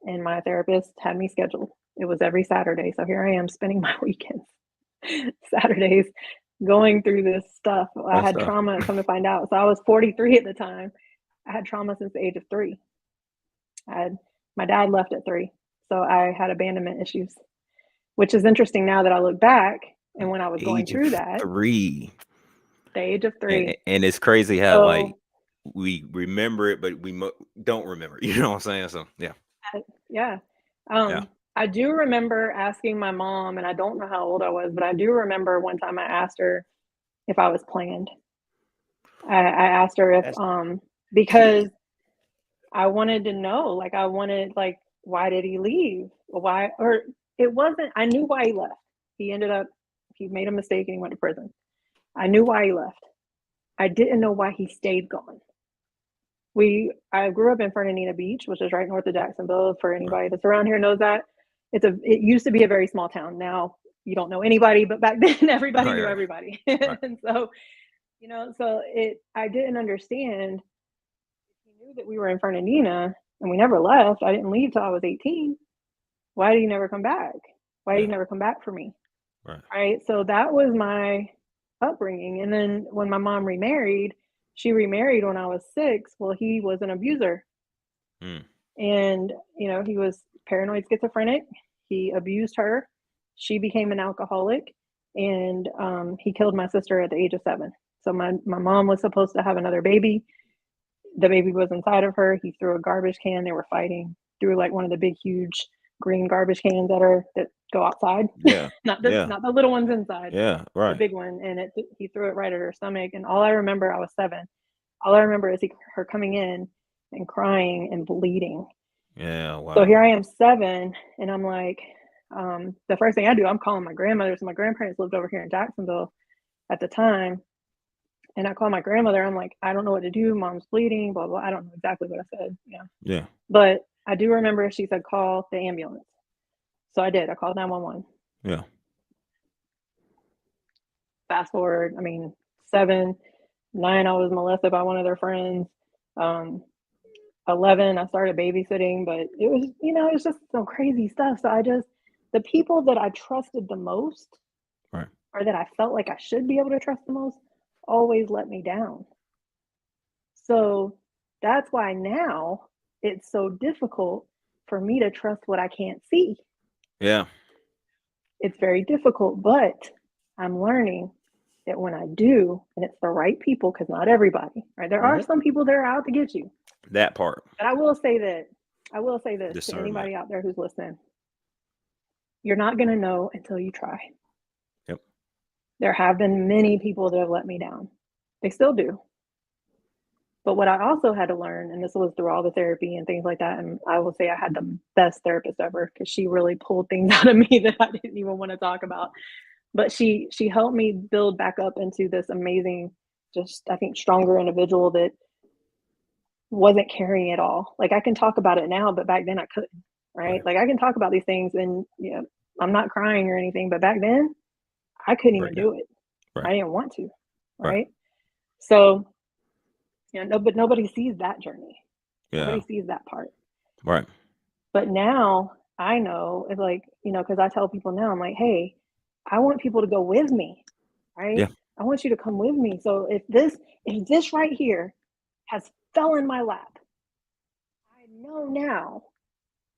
and my therapist had me scheduled. It was every Saturday. So here I am spending my weekends, Saturdays, going through this stuff. I had trauma, come to find out. So I was 43 at the time. I had trauma since the age of 3. My dad left at 3. So I had abandonment issues, which is interesting now that I look back. And when I was going through that, 3. the age of 3. And it's crazy how So, like we remember it, but we don't remember. You know what I'm saying? So yeah. Yeah. Yeah. I do remember asking my mom, and I don't know how old I was, but I do remember one time I asked her if I was planned. I asked her if because I wanted to know, like I wanted, like, why did he leave? Why? Or it wasn't, I knew why he left. He made a mistake and he went to prison. I knew why he left. I didn't know why he stayed gone. I grew up in Fernandina Beach, which is right north of Jacksonville. For anybody that's around here knows that. It used to be a very small town. Now you don't know anybody, but back then everybody knew everybody. And so, I didn't understand. He knew that we were in Fernandina and we never left. I didn't leave till I was 18. Why did he never come back? Why did he never come back for me? Right. So that was my upbringing. And then when my mom remarried, she remarried when I was 6. Well, he was an abuser. And, he was paranoid schizophrenic. He abused her. She became an alcoholic. And he killed my sister at the age of 7. So my mom was supposed to have another baby. The baby was inside of her. He threw a garbage can. They were fighting. Threw like one of the big, huge green garbage cans that go outside. Yeah. not the little ones inside. Yeah. Right. The big one. And he threw it right at her stomach. And all I remember, I was 7. All I remember is her coming in and crying and bleeding. Yeah. Wow. So here I am 7, and I'm like, the first thing I do, I'm calling my grandmother. So my grandparents lived over here in Jacksonville at the time. And I call my grandmother. I'm like, I don't know what to do. Mom's bleeding, blah, blah. I don't know exactly what I said. Yeah. But I do remember she said, call the ambulance. So I did. I called 911. Yeah. Fast forward, 7, 9, I was molested by one of their friends. 11, I started babysitting, but it was, it was just some crazy stuff. So the people that I trusted the most, right, or that I felt like I should be able to trust the most, always let me down. So that's why now it's so difficult for me to trust what I can't see. Yeah. It's very difficult, but I'm learning that when I do, and it's the right people, because not everybody, right? There are some people that are out to get you. That part. But I will say this to anybody out there who's listening. You're not going to know until you try. Yep. There have been many people that have let me down. They still do. But what I also had to learn, and this was through all the therapy and things like that, and I will say I had the best therapist ever, because she really pulled things out of me that I didn't even want to talk about. But she helped me build back up into this amazing, just, I think, stronger individual that wasn't carrying it all. Like, I can talk about it now, but back then I couldn't, right? Like, I can talk about these things and, I'm not crying or anything, but back then I couldn't even do it. I didn't want to, right? So, but nobody sees that journey. Nobody sees that part. Right. But now I know, it's like, because I tell people now, I'm like, hey, I want people to go with me, right? Yeah. I want you to come with me. So if this right here has fell in my lap, I know now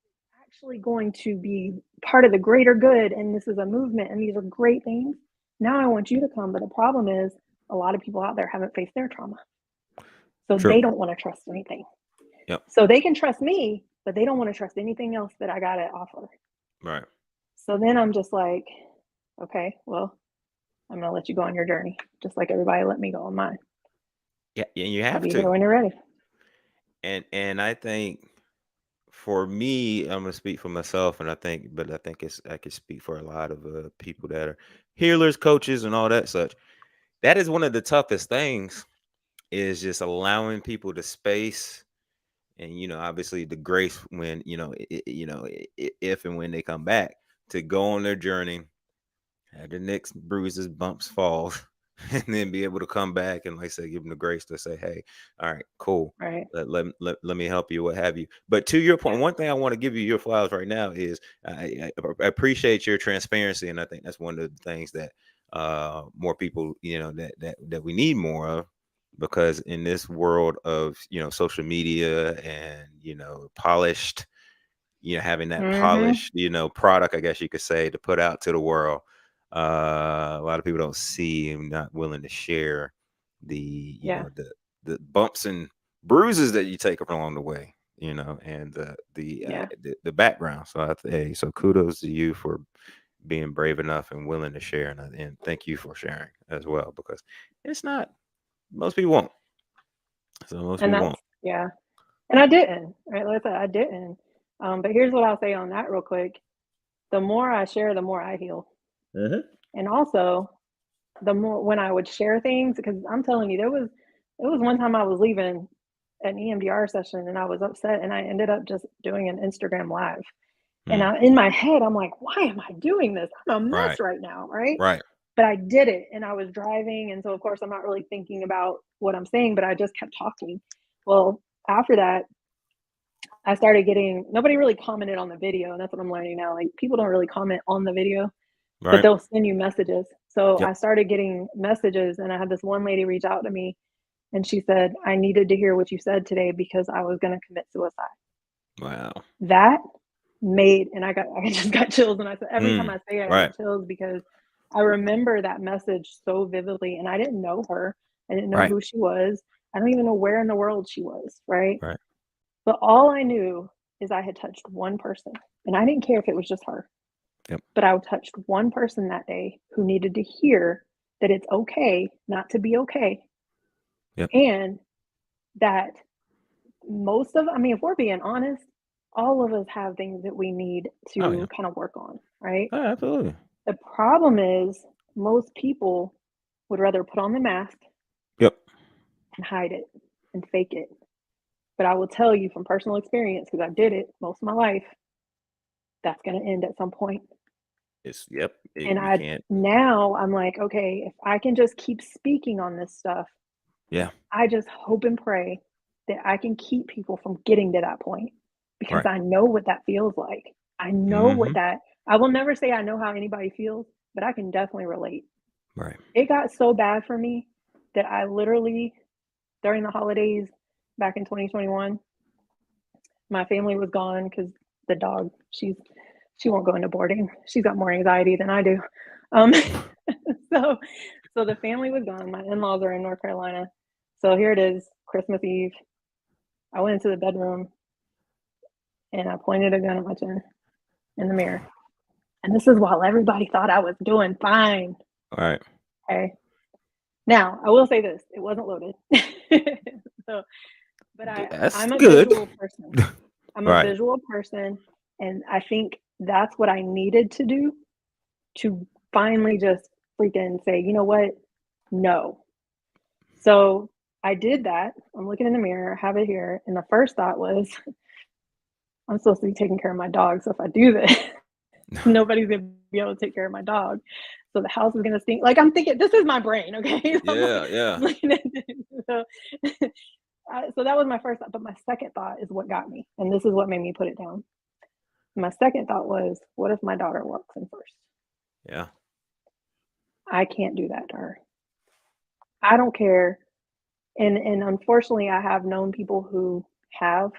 it's actually going to be part of the greater good, and this is a movement, and these are great things. Now I want you to come. But the problem is, a lot of people out there haven't faced their trauma. So they don't want to trust anything. Yep. So they can trust me, but they don't want to trust anything else that I got to offer. Right. So then I'm just like, okay, well, I'm going to let you go on your journey, just like everybody let me go on mine. Yeah, and you have I'll be to. there when you're ready. And I think for me, I'm gonna speak for myself, and I think I could speak for a lot of people that are healers, coaches, and all that such. That is one of the toughest things, is just allowing people the space and obviously the grace when if and when they come back to go on their journey, have the nicks, bruises, bumps, falls, and then be able to come back and, like I said, give them the grace to say, "Hey, all right, cool. Right. Let me help you, what have you." But to your point, Yeah. one thing I want to give you your flowers right now is I appreciate your transparency, and I think that's one of the things that more people, that we need more of, because in this world of social media and polished, having that Mm-hmm. polished, product, I guess you could say, to put out to the world. A lot of people don't see and not willing to share the, Yeah. the bumps and bruises that you take along the way, and Yeah. the background. So hey, so kudos to you for being brave enough and willing to share, and thank you for sharing as well, because it's not, most people won't. So most And people that's, won't. yeah. And I didn't, right? Like I said, I didn't. But here's what I'll say on that real quick. The more I share, the more I heal. Mm-hmm. And also, the more when I would share things, because I'm telling you, it was one time I was leaving an EMDR session and I was upset and I ended up just doing an Instagram live. And in my head, I'm like, why am I doing this? I'm a mess Right. right now, right? Right. But I did it and I was driving. And so, of course, I'm not really thinking about what I'm saying, but I just kept talking. Well, after that, I started getting, nobody really commented on the video. And that's what I'm learning now. Like, people don't really comment on the video, but Right. they'll send you messages. So Yep. I started getting messages, and I had this one lady reach out to me, and she said, I needed to hear what you said today because I was going to commit suicide. Wow. That made, and I just got chills. And I said, every time I say it, I Right. get chills because I remember that message so vividly. And I didn't know her. I didn't know Right. who she was. I don't even know where in the world she was. Right. Right. But all I knew is I had touched one person, and I didn't care if it was just her. Yep. But I touched one person that day who needed to hear that it's okay not to be okay. Yep. And that I mean, if we're being honest, all of us have things that we need Oh yeah. to kind of work on, right? Oh, absolutely. The problem is most people would rather put on the mask Yep. and hide it and fake it. But I will tell you from personal experience, because I did it most of my life, that's going to end at some point. Yep. And You can't. now I'm like, okay, if I can just keep speaking on this stuff, Yeah. I just hope and pray that I can keep people from getting to that point, because Right. I know what that feels like. I know Mm-hmm. what that, I will never say I know how anybody feels, but I can definitely relate. Right. It got so bad for me that I literally, during the holidays back in 2021, my family was gone because the dog, she won't go into boarding. She's got more anxiety than I do. Um, so so the family was gone. My in-laws are in North Carolina. So here it is, Christmas Eve. I went into the bedroom and I pointed a gun at my chin in the mirror. And this is while everybody thought I was doing fine. All right. Okay. Now I will say this: it wasn't loaded. So, but That's I'm a good. visual person. I'm a Right. visual person, and I think that's what I needed to do to finally just freaking say, you know what? No. So I did that. I'm looking in the mirror, have it here. And the first thought was, I'm supposed to be taking care of my dog. So if I do this, nobody's going to be able to take care of my dog. So the house is going to stink. Like, I'm thinking, this is my brain. Okay. So Yeah. Yeah. I'm looking at this. So, so that was my first thought. But my second thought is what got me. And this is what made me put it down. My second thought was, what if my daughter walks in first? Yeah. I can't do that to her. I don't care. And unfortunately, I have known people who have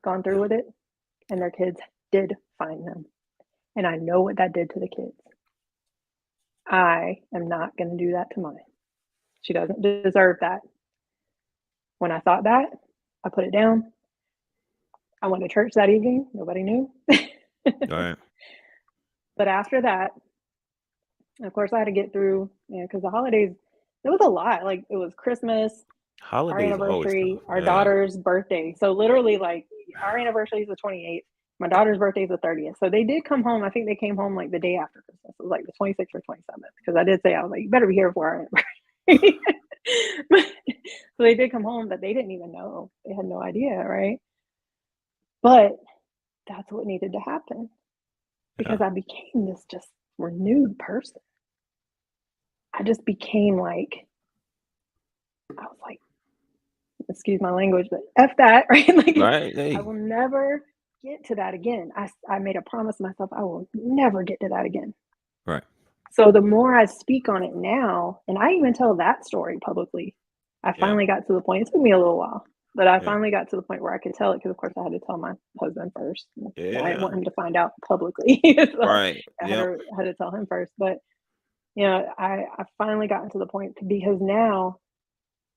gone through with it, and their kids did find them. And I know what that did to the kids. I am not going to do that to mine. She doesn't deserve that. When I thought that, I put it down. I went to church that evening. Nobody knew. All right. But after that, of course, I had to get through, because the holidays, it was a lot. Like, it was Christmas, our Holidays are always anniversary, tough. our Yeah. daughter's birthday. So literally, like, our anniversary is the 28th. My daughter's birthday is the 30th. So they did come home. I think they came home like the day after Christmas. It was like the 26th or 27th. Because I did say, I was like, you better be here for our anniversary. So they did come home, but they didn't even know. They had no idea, right? But that's what needed to happen. Because I became this just renewed person. I just became like, I was like, excuse my language, but F that, right? Like, Right. Hey. I will never get to that again. I made a promise to myself, I will never get to that again. Right. So the more I speak on it now, and I even tell that story publicly, I finally got to the point, it took me a little while, but I finally got to the point where I could tell it, because of course I had to tell my husband first. I didn't want him to find out publicly. So right. I had to tell him first. But you know, I finally gotten to the point, because now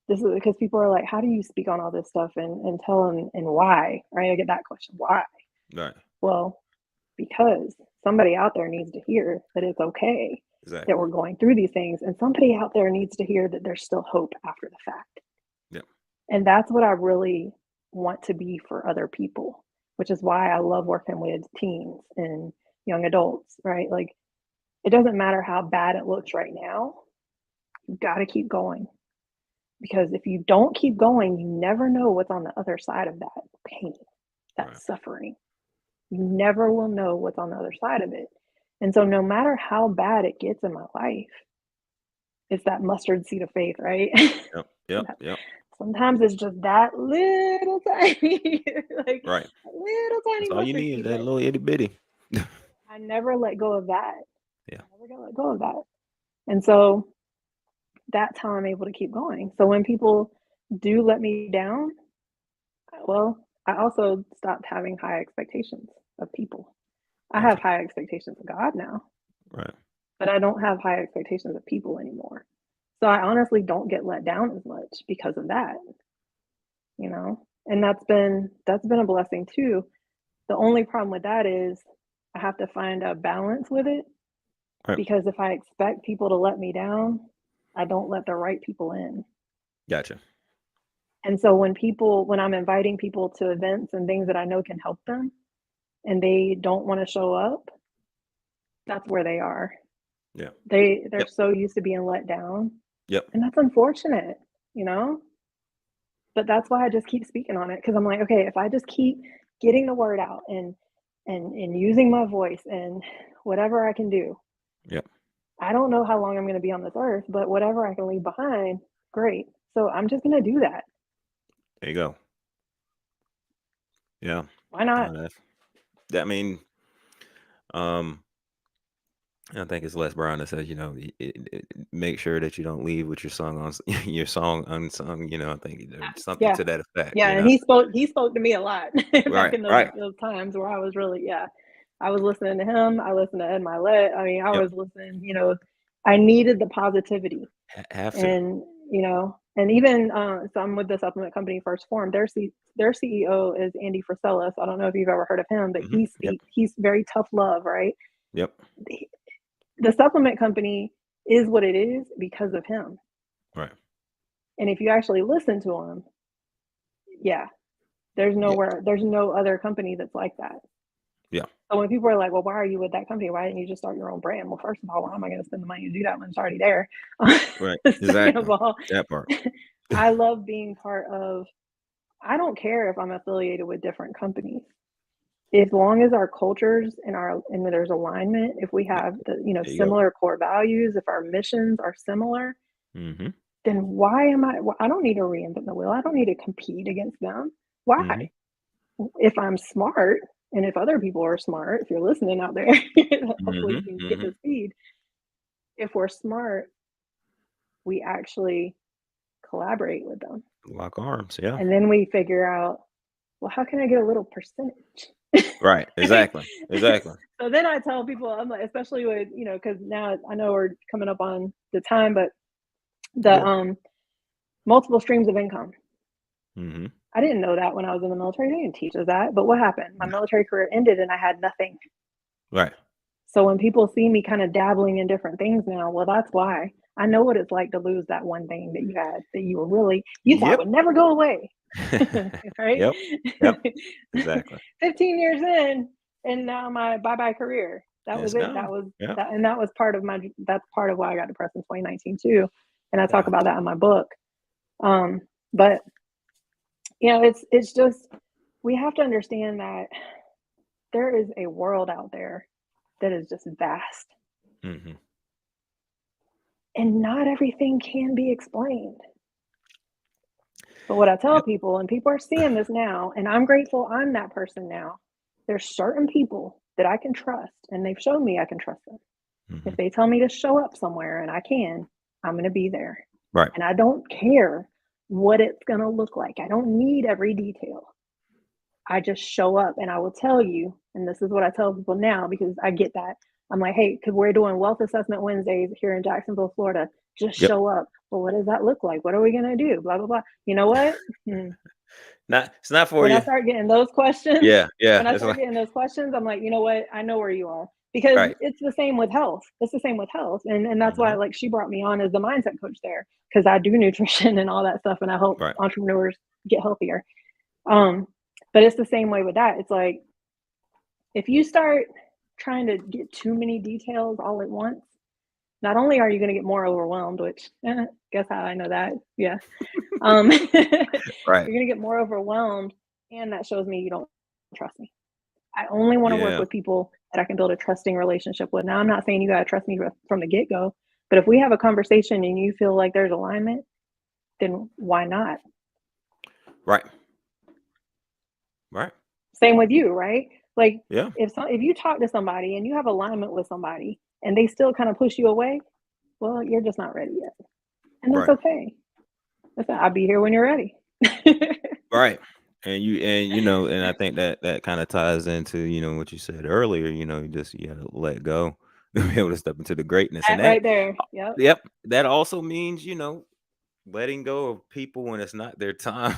this is because people are like, how do you speak on all this stuff and tell them, and why? Right? I get that question. Why? Right. Well, because somebody out there needs to hear that it's okay that we're going through these things, and somebody out there needs to hear that there's still hope after the fact. Yep. And that's what I really want to be for other people, which is why I love working with teens and young adults, right? Like, it doesn't matter how bad it looks right now, you got to keep going. Because if you don't keep going, you never know what's on the other side of that pain, that suffering. You never will know what's on the other side of it. And so no matter how bad it gets in my life, it's that mustard seed of faith, right? Yep. Sometimes it's just that little tiny, like little tiny. That's all you need is that little itty bitty. I never let go of that. Yeah. I never gonna let go of that. And so that's how I'm able to keep going. So when people do let me down, well, I also stopped having high expectations of people. I have high expectations of God now. Right. But I don't have high expectations of people anymore. So I honestly don't get let down as much because of that. You know? And that's been a blessing too. The only problem with that is I have to find a balance with it. Right. Because if I expect people to let me down, I don't let the right people in. Gotcha. And so when I'm inviting people to events and things that I know can help them, and they don't want to show up, that's where they are. Yeah. They're so used to being let down. Yep. And that's unfortunate, you know? But that's why I just keep speaking on it, because I'm like, okay, if I just keep getting the word out and using my voice and whatever I can do. Yep. I don't know how long I'm going to be on this earth, but whatever I can leave behind, great. So I'm just going to do that. There you go. Yeah. Why not? I mean, I think it's Les Brown that says, you know, make sure that you don't leave with your song unsung. You know, I think there's something to that effect. Yeah, and he spoke to me a lot back in those times where I was really, I was listening to him. I listened to Ed Milet. I mean, I was listening. You know, I needed the positivity. And you know, and even so, I'm with the supplement company First Form. Their CEO is Andy Frisella. So I don't know if you've ever heard of him, but he's very tough love, right? Yep. The supplement company is what it is because of him. Right. And if you actually listen to him, there's no other company that's like that. Yeah. So when people are like, well, why are you with that company? Why didn't you just start your own brand? Well, first of all, why am I going to spend the money to do that when it's already there? Right. Exactly. Second of all, that part. I love being part of, I don't care if I'm affiliated with different companies. As long as our cultures and there's alignment, if we have the similar core values, if our missions are similar, then why am I don't need to reinvent the wheel. I don't need to compete against them. Why? If I'm smart, and if other people are smart, if you're listening out there, hopefully you can get this feed. If we're smart, we actually collaborate with them. Lock arms, yeah. And then we figure out, well, how can I get a little percentage? Right, exactly. So then I tell people, I'm like, especially with, because now I know we're coming up on the time, but the multiple streams of income. I didn't know that when I was in the military. They didn't teach us that. But what happened? My military career ended and I had nothing. Right. So when people see me kind of dabbling in different things now, well, that's why I know what it's like to lose that one thing that you had that you were really, you thought Yep. would never go away. Right? Yep. Yep. Exactly. 15 years in, and now my bye-bye career. That was It's it. That gone. was Yep. that, and that was part of that's part of why I got depressed in 2019 too. And I talk Wow. about that in my book. But it's just, we have to understand that there is a world out there that is just vast. Mm-hmm. And not everything can be explained. But what I tell Yep. people, and people are seeing this now, and I'm grateful I'm that person now. There's certain people that I can trust, and they've shown me I can trust them. Mm-hmm. If they tell me to show up somewhere and I can, I'm going to be there. Right. And I don't care what it's going to look like. I don't need every detail. I just show up, and I will tell you, and this is what I tell people now because I get that. I'm like, hey, because we're doing Wealth Assessment Wednesdays here in Jacksonville, Florida. Just Yep. show up. Well, what does that look like? What are we going to do? Blah, blah, blah. You know what? It's not for When you. I start getting those questions, Yeah. when I That's start why. getting those questions, I'm like, you know what? I know where you are. Because Right. it's the same with health. It's the same with health. And that's why, Mm-hmm. like, she brought me on as the mindset coach there because I do nutrition and all that stuff. And I help Right. entrepreneurs get healthier. But it's the same way with that. It's like, if you start trying to get too many details all at once, not only are you going to get more overwhelmed, which guess how I know that? Yeah. Right. You're going to get more overwhelmed. And that shows me you don't trust me. I only want to work Yeah. with people that I can build a trusting relationship with. Now, I'm not saying you got to trust me from the get-go, but if we have a conversation and you feel like there's alignment, then why not? Right. Right. Same with you, right? Like, Yeah. if you talk to somebody and you have alignment with somebody and they still kind of push you away, well, you're just not ready yet. And that's Right. okay. I'll be here when you're ready. Right. And I think that kind of ties into, what you said earlier, you gotta let go to be able to step into the greatness. And That right there. Yep. that also means, letting go of people when it's not their time.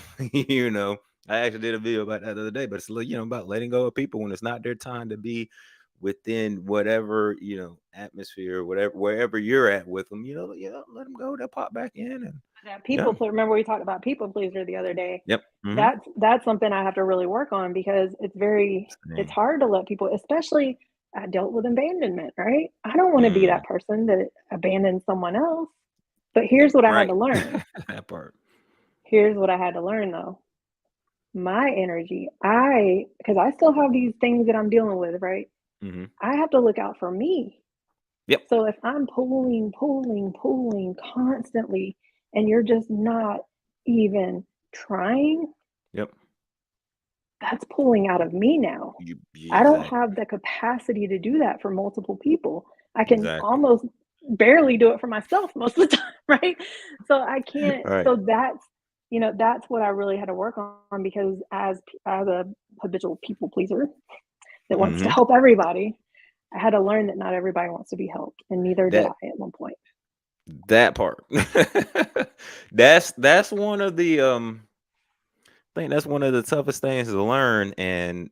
I actually did a video about that the other day, but it's about letting go of people when it's not their time to be within whatever, atmosphere, whatever, wherever you're at with them, let them go. They'll pop back in. And yeah. Remember we talked about people pleaser the other day. Yep. Mm-hmm. That's something I have to really work on because it's hard to let people, especially I dealt with abandonment, right? I don't want to be that person that abandons someone else. But here's what I had to learn. That part. Here's what I had to learn though. My energy, because I still have these things that I'm dealing with, right? Mm-hmm. I have to look out for me. Yep. So if I'm pulling constantly and you're just not even trying, yep, that's pulling out of me now. I don't have the capacity to do that for multiple people. I can almost barely do it for myself most of the time, right? So I can't. Right. So that's what I really had to work on because as a habitual people pleaser that wants to help everybody, I had to learn that not everybody wants to be helped, and neither did I at one point. That part. that's one of the I think that's one of the toughest things to learn, and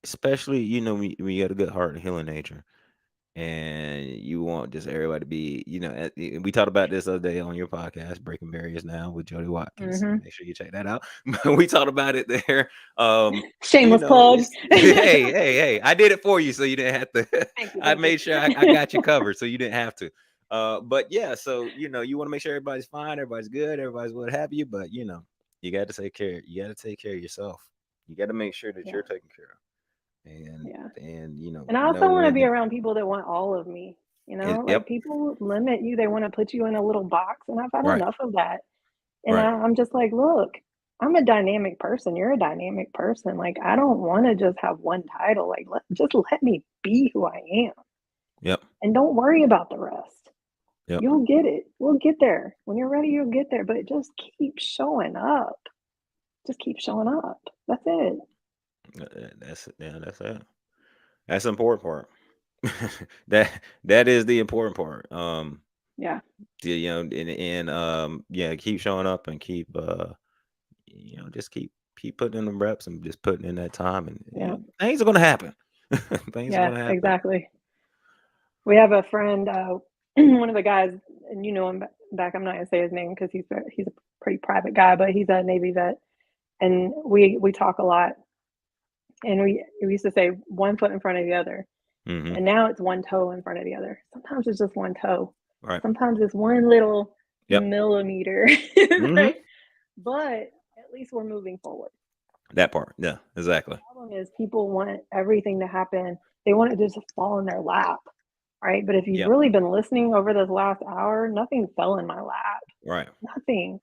especially when you got a good heart and healing nature, and you want just everybody to be, we talked about this other day on your podcast, Breaking Barriers Now with Jodi Watkins. Make sure you check that out. We talked about it there. Shameless plug. Hey, I did it for you, so you didn't have to. I made sure I got you covered, so you didn't have to. But yeah, so you want to make sure everybody's fine, everybody's good, everybody's what have you. But you got to take care. You got to take care of yourself. You got to make sure that you're taken care of. And I also want to be around people that want all of me. Like people limit you. They want to put you in a little box, and I've had enough of that. And I'm just like, look, I'm a dynamic person. You're a dynamic person. Like, I don't want to just have one title. Like, just let me be who I am. Yep. And don't worry about the rest. Yep. You'll get it. We'll get there. When you're ready, you'll get there. But just keep showing up. Just keep showing up. That's it. That's it. That's the important part. that is the important part. Yeah. Keep showing up and keep just keep putting in the reps and just putting in that time, and things are gonna happen. Things are gonna happen. Exactly. We have a friend, one of the guys and you know him back. I'm not gonna say his name because he's a pretty private guy, but he's a Navy vet, and we talk a lot. And we used to say one foot in front of the other, Mm-hmm. and now it's one toe in front of the other. Sometimes it's just one toe. Right. Sometimes it's one little Yep. millimeter, Mm-hmm. right? But at least we're moving forward. That part. Yeah, exactly. The problem is people want everything to happen. They want it to just fall in their lap, right? But if you've Yep. really been listening over this last hour, nothing fell in my lap. Right. Nothing.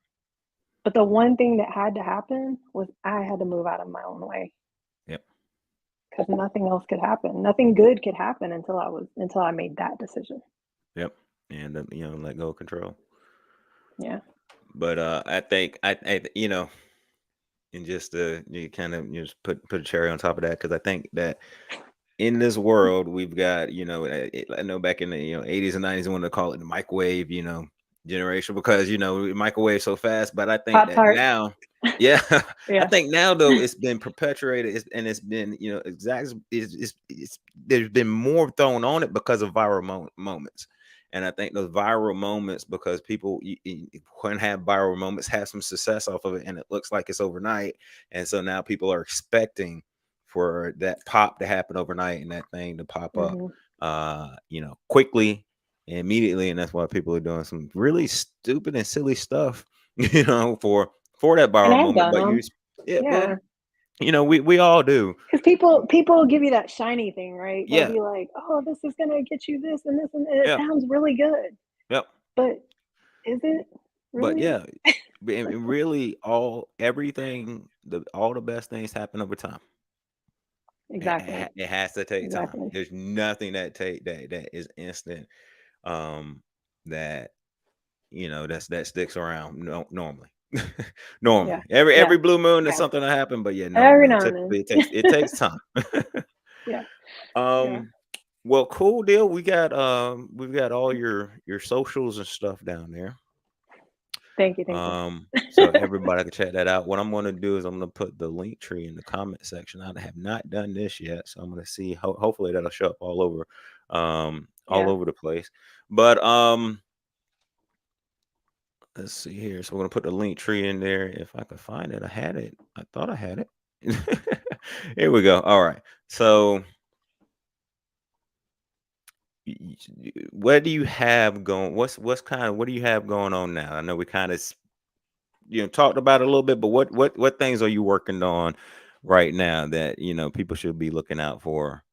But the one thing that had to happen was I had to move out of my own way. Yep. Because nothing else could happen. Nothing good could happen until I made that decision. Yep. And let go of control. Yeah. But I think I and just you kind of just put a cherry on top of that, because I think that in this world we've got, I know back in the 80s and 90s, I wanted to call it the microwave generation, because microwave so fast. But I think that Pop-Tart. now, yeah, I Yeah. think now though it's been perpetuated, and it's been there's been more thrown on it because of viral moments. And I think those viral moments, because people when have viral moments, have some success off of it, and it looks like it's overnight. And so now people are expecting for that pop to happen overnight and that thing to pop up, quickly and immediately. And that's why people are doing some really stupid and silly stuff, for that And viral I've moment. done But them. well, Yeah. we all do. Because people give you that shiny thing, right? They'll Yeah. be like, "Oh, this is gonna get you this and this, and it Yeah. sounds really good." Yep. But is it But really? yeah, and really all the best things happen over time. Exactly. It has to take time. Exactly. There's nothing that is instant, that that sticks around, normally. Normally, Yeah. Yeah. every blue moon there's Yeah. something to happen, but yeah, Every no, now and then. typically it takes time. Yeah. Yeah. Well, cool deal. We've got all your socials and stuff down there. Thank you. So everybody can check that out. What I'm going to do is I'm going to put the link tree in the comment section. I have not done this yet, so I'm going to see. Hopefully that'll show up all over the place. But let's see here. So we're going to put the link tree in there. If I could find it, I had it. I thought I had it. Here we go. All right. So what do you have going? What do you have going on now? I know we kind of talked about it a little bit, but what things are you working on right now that people should be looking out for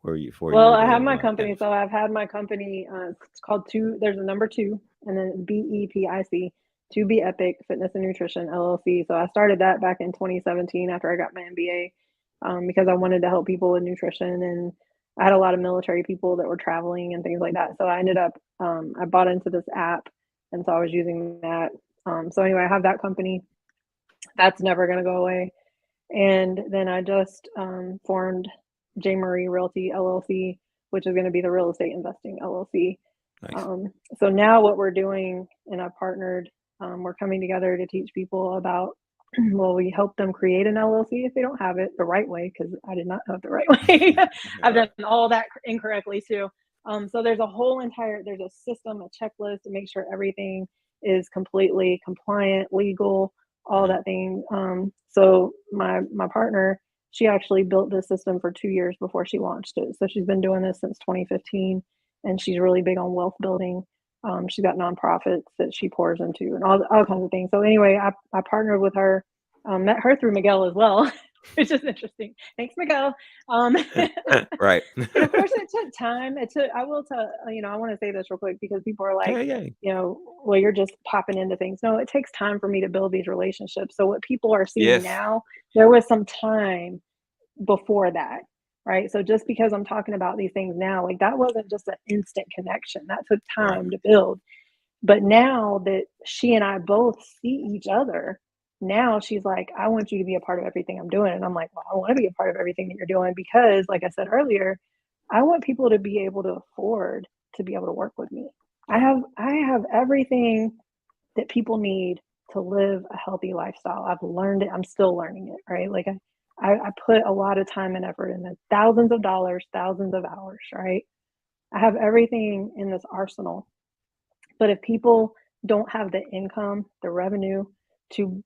you Well, I to have my company. benefit? So I've had my company. It's called there's a number 2 and then BEPIC, To Be Epic Fitness and Nutrition LLC. So I started that back in 2017 after I got my MBA, because I wanted to help people with nutrition, and I had a lot of military people that were traveling and things like that. So I ended up I bought into this app, and so I was using that. So anyway, I have that company. That's never going to go away. And then I just formed J. Murray Realty LLC, which is going to be the real estate investing LLC. Nice. So now what we're doing, and I've partnered, we're coming together to teach people about, well, we help them create an LLC if they don't have it the right way, because I did not have it the right way. I've done all that incorrectly too. So there's there's a system, a checklist to make sure everything is completely compliant, legal, all that thing. So my partner, she actually built this system for 2 years before she launched it. So she's been doing this since 2015, and she's really big on wealth building. She's got nonprofits that she pours into and all kinds of things. So anyway, I partnered with her, met her through Miguel as well. It's just interesting. Thanks, Miguel. Right. And of course, it took time. I will tell, I want to say this real quick, because people are like, Yeah. well, you're just popping into things. No, it takes time for me to build these relationships. So what people are seeing Yes. now, there was some time before that, right? So just because I'm talking about these things now, like that wasn't just an instant connection. That took time to build. But now that she and I both see each other, now she's like, I want you to be a part of everything I'm doing. And I'm like, well, I want to be a part of everything that you're doing, because like I said earlier, I want people to be able to afford to be able to work with me. I have everything that people need to live a healthy lifestyle. I've learned it. I'm still learning it, right? Like I put a lot of time and effort in the thousands of dollars, thousands of hours, right? I have everything in this arsenal, But if people don't have the income, the revenue to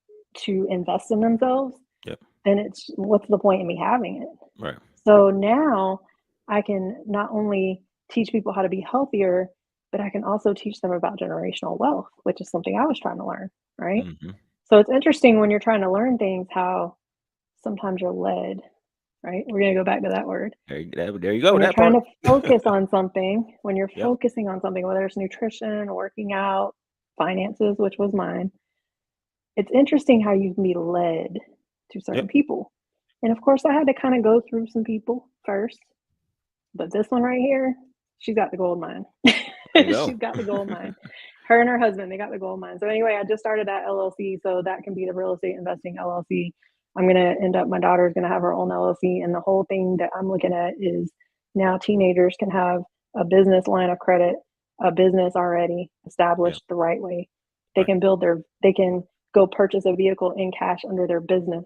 invest in themselves, Yep. then it's what's the point in me having it? Right. So now I can not only teach people how to be healthier, but I can also teach them about generational wealth, which is something I was trying to learn, right? Mm-hmm. So it's interesting when you're trying to learn things how sometimes you're led, right? We're going to go back to that word. There you go. When you're That trying part. to focus on something, when you're Yep. focusing on something, whether it's nutrition, working out, finances, which was mine, it's interesting how you can be led to certain Yep. people. And of course, I had to kind of go through some people first. But this one right here, she's got the gold mine. There you go. She's got the gold mine. Her and her husband, they got the gold mine. So anyway, I just started that LLC, so that can be the real estate investing LLC. I'm gonna end up. My daughter's gonna have her own LLC, and the whole thing that I'm looking at is now teenagers can have a business line of credit, a business already Yeah. established the right way. They Right. can they can go purchase a vehicle in cash under their business.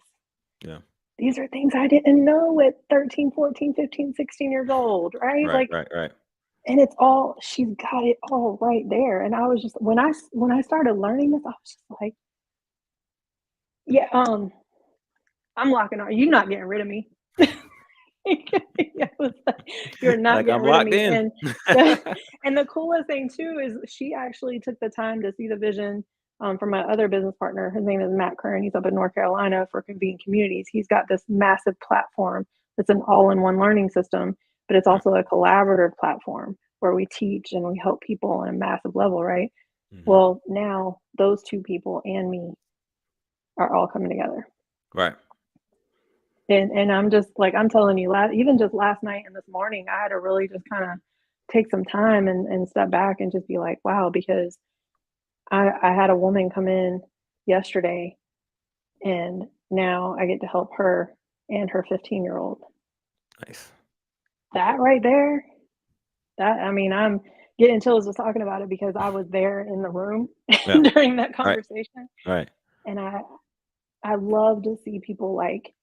Yeah. These are things I didn't know at 13, 14, 15, 16 years old, right? Right. Like, Right. and it's all, she's got it all right there. And I was just, when I started learning this, I was just like, yeah, I'm locking on. You're not getting rid of me. You're not Like I'm getting rid of locked me. in. And the coolest thing too is she actually took the time to see the vision from my other business partner. His name is Matt Curran. He's up in North Carolina for Convenient Communities. He's got this massive platform that's an all-in-one learning system, but it's Right. also a collaborative platform where we teach and we help people on a massive level, right? Mm-hmm. Well, now those two people and me are all coming together. Right. And I'm just like, I'm telling you, even just last night and this morning, I had to really just kind of take some time and step back and just be like, wow, because I had a woman come in yesterday and now I get to help her and her 15-year-old. Nice. That right there, I mean, I'm getting chills just talking about it because I was there in the room Yeah. during that Right. conversation. Right. And I love to see people like,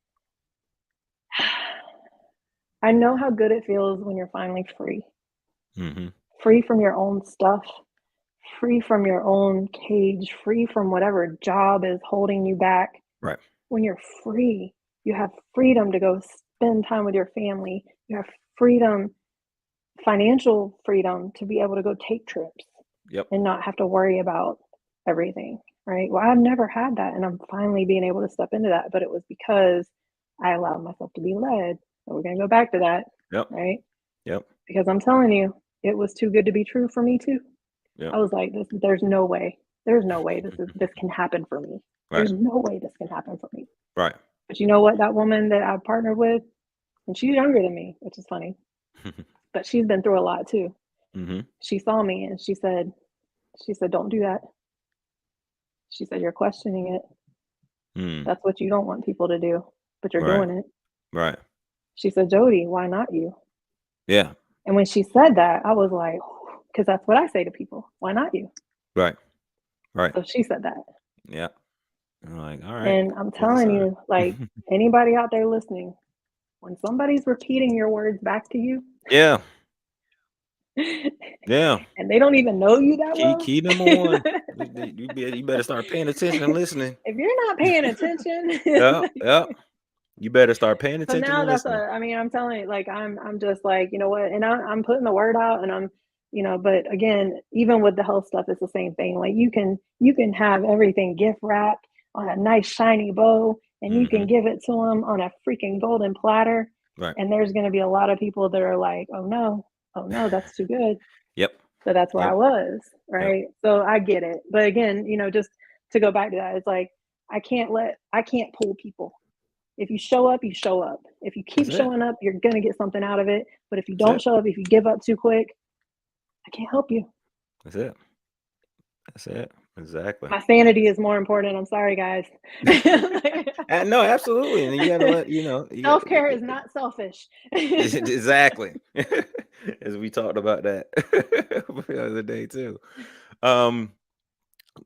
I know how good it feels when you're finally free. Mm-hmm. Free from your own stuff, free from your own cage, free from whatever job is holding you back. Right. When you're free, you have freedom to go spend time with your family. You have freedom, financial freedom to be able to go take trips. Yep. And not have to worry about everything, right? Well, I've never had that, and I'm finally being able to step into that, but it was because I allowed myself to be led. So we're going to go back to that, Yep. right? Yep. Because I'm telling you, it was too good to be true for me too. Yep. I was like, there's no way this can happen for me. Right. There's no way this can happen for me. Right. But you know what? That woman that I partnered with, and she's younger than me, which is funny, but she's been through a lot too. Mm-hmm. She saw me and she said, don't do that. She said, you're questioning it. Mm. That's what you don't want people to do, but you're Right. doing it. Right. She said, Jodi, why not you? Yeah. And when she said that, I was like, because that's what I say to people. Why not you? Right. Right. So she said that. Yeah. I'm like, all right. And I'm telling you, like, anybody out there listening, when somebody's repeating your words back to you, yeah. Yeah. and they don't even know you that well, Key them on. You better start paying attention and listening. if you're not paying attention, Yeah. You better start paying so attention now and that's listening. I mean, I'm telling you, like, I'm just like, you know what, and I'm putting the word out, and I'm, you know, but again, even with the health stuff, it's the same thing. Like, you can have everything gift wrapped on a nice shiny bow, and you can give it to them on a freaking golden platter. Right. And there's going to be a lot of people that are like, oh no, that's too good. Yep. So that's where I was, right? Yep. So I get it. But again, you know, just to go back to that, it's like, I can't pull people. If you show up, you show up. If you keep showing up, you're going to get something out of it. But if you don't show up, if you give up too quick, I can't help you. That's it. Exactly. My sanity is more important. I'm sorry, guys. No, absolutely. And you got to let, you know. Self-care is not selfish. Exactly. As we talked about that the other day too.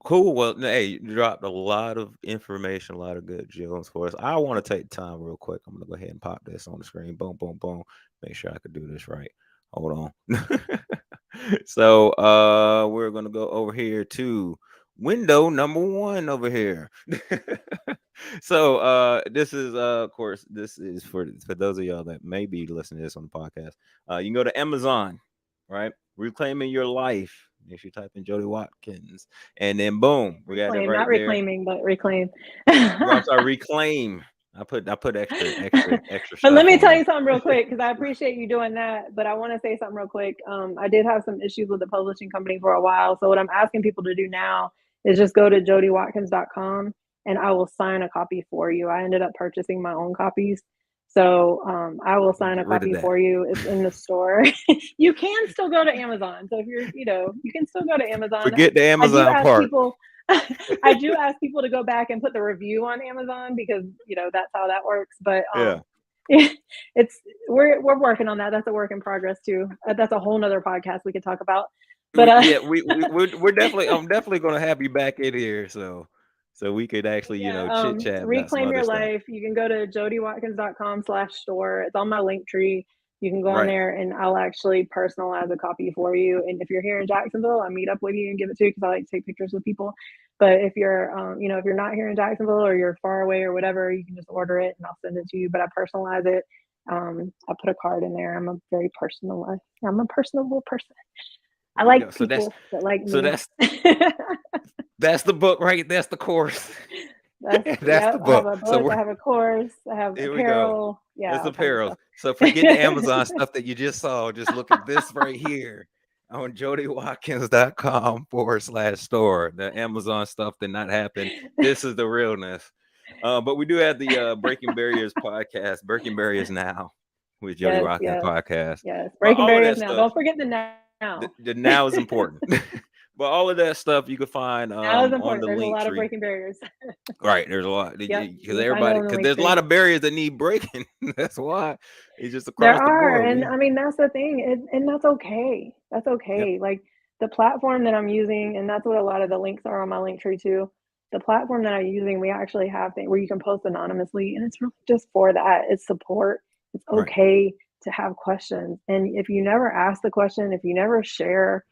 Cool. Well, hey, you dropped a lot of information, a lot of good gems for us. I want to take time real quick. I'm going to go ahead and pop this on the screen. Boom, boom, boom. Make sure I could do this right. Hold on. So we're gonna go over here to window number one over here. So this is of course this is for those of y'all that may be listening to this on the podcast. You can go to Amazon, right? Reclaiming your life. If you type in Jodi Watkins, and then boom, we got it Reclaim, right not there. reclaiming, but reclaim. Well, I'm sorry, reclaim. I put extra But let stuff me on tell there. you something real quick, because I appreciate you doing that. But I want to say something real quick. I did have some issues with the publishing company for a while. So what I'm asking people to do now is just go to jodiwatkins.com and I will sign a copy for you. I ended up purchasing my own copies. So I will sign a Get rid of copy that. for you. It's in the store. You can still go to Amazon. So if you're, you can still go to Amazon. Forget the I do Amazon ask part. people, I do ask people to go back and put the review on Amazon because, that's how that works. But Yeah. it's we're working on that. That's a work in progress too. That's a whole nother podcast we could talk about. But Yeah, we're definitely I'm definitely gonna have you back in here so we could actually yeah, chit chat about some reclaim other your stuff. life. You can go to jodiwatkins.com/store. It's on my link tree. You can go on Right. there and I'll actually personalize a copy for you. And if you're here in Jacksonville, I meet up with you and give it to you because I like to take pictures with people. But if you're, if you're not here in Jacksonville or you're far away or whatever, you can just order it and I'll send it to you. But I personalize it. I put a card in there. I'm a personable person. I There you go. like people that like So me. that's the book, right? That's the course. That's Yep. the I have book. a So book. I have a course. I have here we go. apparel. Yeah, It's all kinds of apparel. stuff. So forget the Amazon stuff that you just saw. Just look at this right here on jodiwatkins.com/store. The Amazon stuff did not happen. This is the realness. But we do have the Breaking Barriers podcast, Breaking Barriers Now with Jodi Yes, Watkins yes, podcast. yes. But Breaking all of barriers that now. stuff, Don't forget the now. the now is important. But all of that stuff you can find Now is on important. the There's a link lot of tree. breaking barriers. Right, there's a lot Yep, because you can find it everybody on the because link there's a lot tree. of barriers that need breaking. That's why it's just There across the are, board. and I mean that's the thing, and that's okay. That's Yep. okay. Like the platform that I'm using, and that's what a lot of the links are on my link tree too. The platform that I'm using, we actually have things where you can post anonymously, and it's really just for that. It's support. It's Right. okay to have questions, and if you never ask the question, if you never share,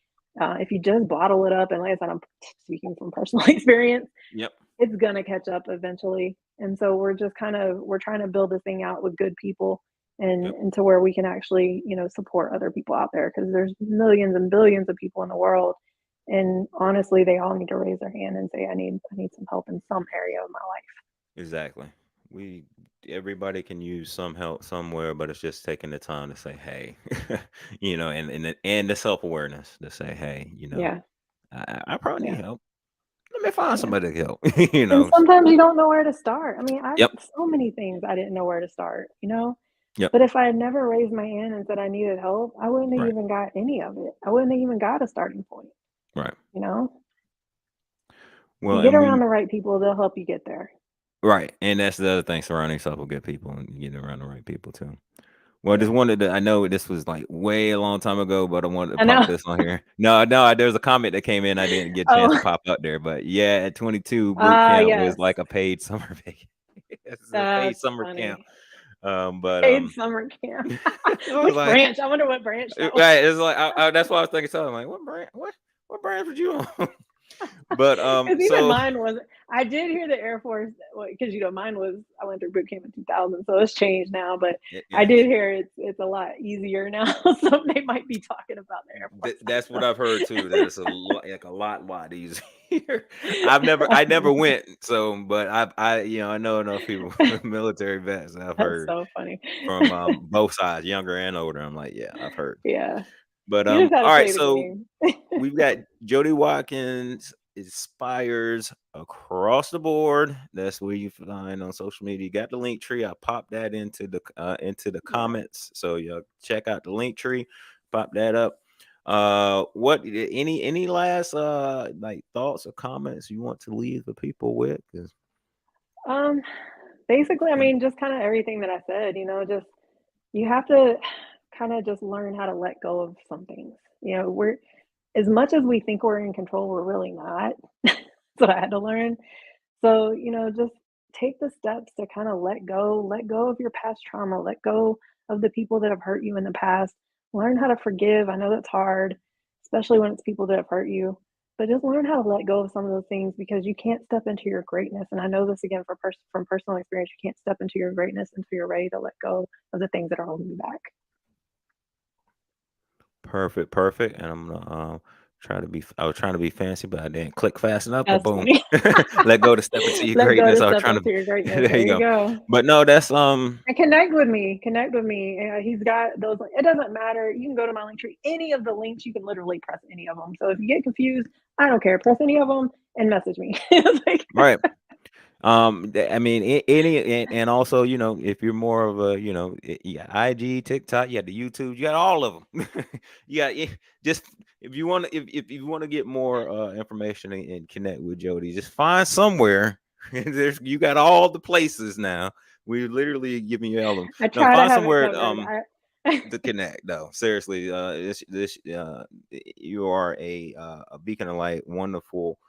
if you just bottle it up, and like I said, I'm speaking from personal experience, Yep. it's gonna catch up eventually. And so we're trying to build this thing out with good people Yep. and to where we can actually, support other people out there because there's millions and billions of people in the world. And honestly, they all need to raise their hand and say, I need some help in some area of my life. Exactly. We everybody can use some help somewhere, but it's just taking the time to say, hey, and the self awareness to say, hey, Yeah, I probably need yeah, help. Let me find yeah. somebody to help. And sometimes you don't know where to start. I mean, I Yep. so many things I didn't know where to start. Yep. But if I had never raised my hand and said I needed help, I wouldn't have Right. even got any of it. I wouldn't have even got a starting point, Right. you know? Well, You get and around we the right people, they'll help you get there. right, and that's the other thing: surrounding yourself with good people and getting around the right people too. Well, I just Yeah. wanted to. I know this was like way a long time ago, but I wanted to I pop know. this on here. No, there's a comment that came in. I didn't get a chance to Oh, pop up there, but yeah, at 22, boot camp was yes. like a paid summer vacation. It's a paid That's summer camp. funny. But Paid summer camp. I was Which like, branch? I wonder what branch that was. right. It's like that's why I was thinking. So I'm like, what brand? What brand would you on? But Because even so mine was, I did hear the Air Force, because mine was, I went through boot camp in 2000, so it's changed now. But I yes. did hear it's a lot easier now, so they might be talking about the Air Force. That's what I've heard too. That it's a lot easier. I never went, so but I know enough people, military vets. That I've That's heard so funny. from both sides, younger and older. I'm like, yeah, I've heard. Yeah, But you just got to all right. play the So game. we've got Jodi Watkins inspires across the board. That's where you find on social media. You got the link tree. I popped that into the Yeah. comments. So y'all check out the link tree. Pop that up. What any last like thoughts or comments you want to leave the people with? 'Cause Um, Basically, I mean, just kind of everything that I said. Just you have to kind of just learn how to let go of some things. We're as much as we think we're in control, we're really not. That's what I had to learn. So, just take the steps to kind of let go of your past trauma, let go of the people that have hurt you in the past, learn how to forgive. I know that's hard. especially when it's people that have hurt you. But just learn how to let go of some of those things, because you can't step into your greatness. And I know this again from personal experience. You can't step into your greatness until you're ready to let go of the things that are holding you back. Perfect. And I'm gonna I was trying to be fancy, but I didn't click fast enough. But That's boom, funny. let go to step into your Let go greatness. to I was step trying into to. your greatness. There There you you go. go. But no, that's And connect with me. Connect with me. He's got those. It doesn't matter. You can go to my link tree. Any of the links, you can literally press any of them. So if you get confused, I don't care. Press any of them and message me. right. I mean, any and also, if you're more of a, IG, TikTok, you got the YouTube, you got all of them. You got just if you want to, if you want to get more information and connect with Jodi, just find somewhere. You got all the places now. We're literally giving you all of them. I Now try to find have it somewhere covered. to connect though. Seriously, you are a beacon of light, wonderful,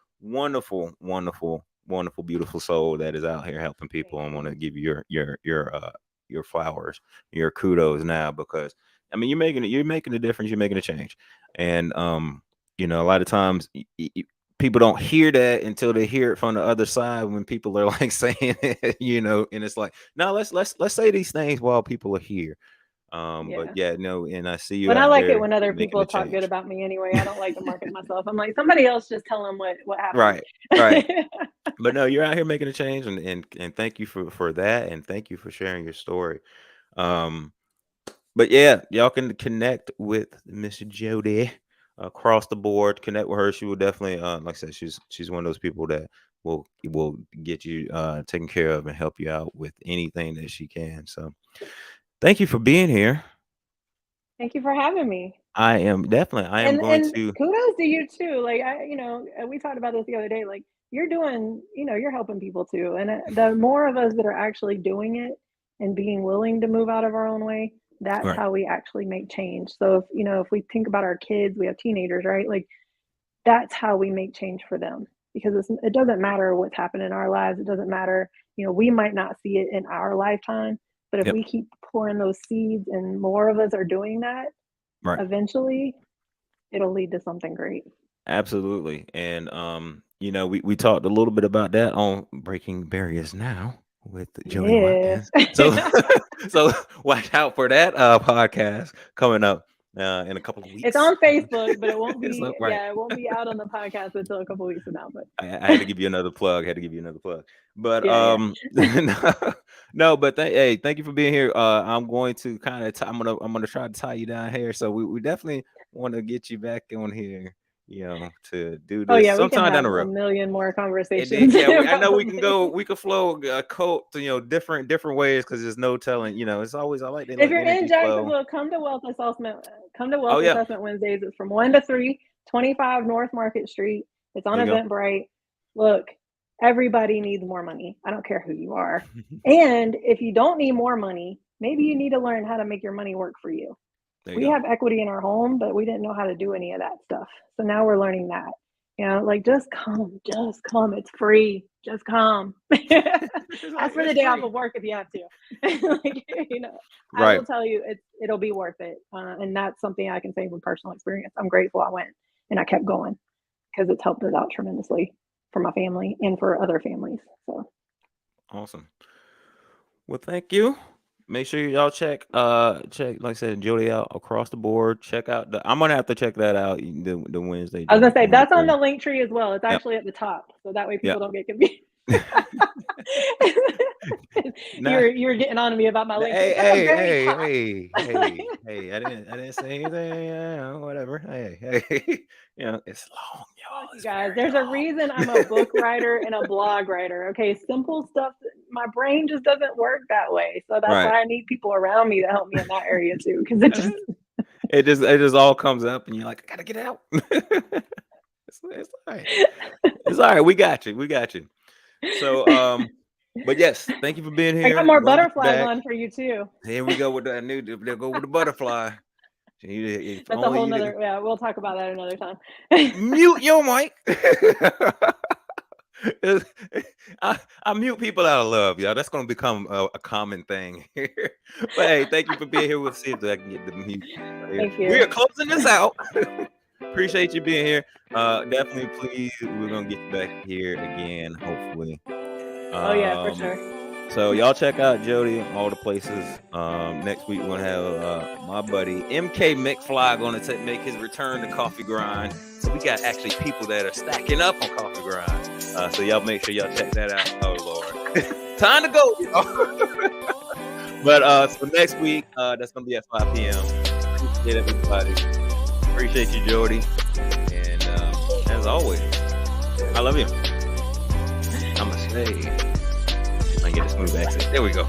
beautiful soul that is out here helping people. I want to give you your flowers, your kudos now, because I mean you're making a difference, you're making a change. And a lot of times people don't hear that until they hear it from the other side, when people are like saying it, and it's like, no, let's say these things while people are here. But Yeah. no, and I see you When I out like it there when other making people a talk good change. about me anyway. I don't like to market myself. I'm like, somebody else just tell them what happened. Right. But no, you're out here making a change, and thank you for that, and thank you for sharing your story. But yeah, y'all can connect with Miss Jodi across the board. Connect with her. She will definitely, like I said, she's one of those people that will get you taken care of and help you out with anything that she can. So thank you for being here. Thank you for having me. I am going And to. kudos to you too. Like we talked about this the other day. Like you're doing, you're helping people too. And the more of us that are actually doing it and being willing to move out of our own way, that's Right. how we actually make change. So if we think about our kids, we have teenagers, right? Like that's how we make change for them, because it doesn't matter what's happened in our lives. It doesn't matter, we might not see it in our lifetime, but if Yep. we keep pouring those seeds and more of us are doing that, Right. eventually it'll lead to something great. Absolutely. And we talked a little bit about that on Breaking Barriers Now with Jodi Yeah. Watkins. So so watch out for that podcast coming up in a couple of It's weeks. on Facebook, but it won't It's be, right. it won't be out on the podcast until a couple weeks from now. But I had to give you another plug. But yeah. no, but thank you for being here. I'm going to kind of I'm gonna try to tie you down here. So we definitely want to get you back on here, to do Oh this yeah, we can sometime down have the a road. million more And then conversations I know about we can flow a cult, different ways, because there's no telling. It's always, I like to If let you're in energy flow. Jacksonville, come to Wealth Assessment. Come to Oh Wealth yeah, Assessment Wednesdays. It's from 1 to 3, 25 North Market Street. It's on there you Eventbrite. Look, everybody needs more money. I don't care who you are. go. And if you don't need more money, maybe you need to learn how to make your money work for you. There you We go. have equity in our home, but we didn't know how to do any of that stuff. So now we're learning that. Like just come. It's free. Just come. Ask for the It's day off free. of work if you have to. I Right. will tell you, it'll be worth it. And that's something I can say from personal experience. I'm grateful I went and I kept going, because it's helped us out tremendously for my family and for other families. So Awesome. Well, thank you. Make sure y'all check like I said, Jodi out across the board. Check out I'm gonna have to check that out, the Wednesday I was gonna joint, say 1 to that's on 3. the link tree as well. It's Yep. actually at the top, so that way people Yep. don't get confused. Nah. You're getting on to me about my link tree. Hey, It's at the hey, very hey, top. hey! I didn't say anything. Yeah, whatever. Hey. It's long, y'all. Look, you It's guys, very there's a long. reason I'm a book writer and a blog writer. Okay, simple stuff. My brain just doesn't work that way, so that's Right. why I need people around me to help me in that area too. Because it just It just all comes up, and you're like, I gotta get out. It's all right. It's all right. We got you. So, but yes, thank you for being I got here. more We're gonna get you butterflies back. on for you too. Here we go with that new. They'll go with the butterfly. If That's a only whole you nother. didn't Yeah, we'll talk about that another time. mute your mic. I mute people out of love, y'all. That's gonna become a common thing here. But hey, thank you for being here. We'll see if I can get the mute. Thank We are you. closing this out. appreciate you being here. Definitely, please, we're gonna get you back here again, hopefully. Oh yeah, for sure. So y'all check out Jodi in all the places. Next week we're gonna have my buddy MK McFly gonna make his return to Coffee Grind. So we got actually people that are stacking up on Coffee Grind. So y'all make sure y'all check that out. Oh Lord, time to go. But so next week, that's gonna be at 5 p.m. Appreciate everybody. Appreciate you, Jodi. And as always, I love you. I'm gonna say. I get a smooth accent. There we go.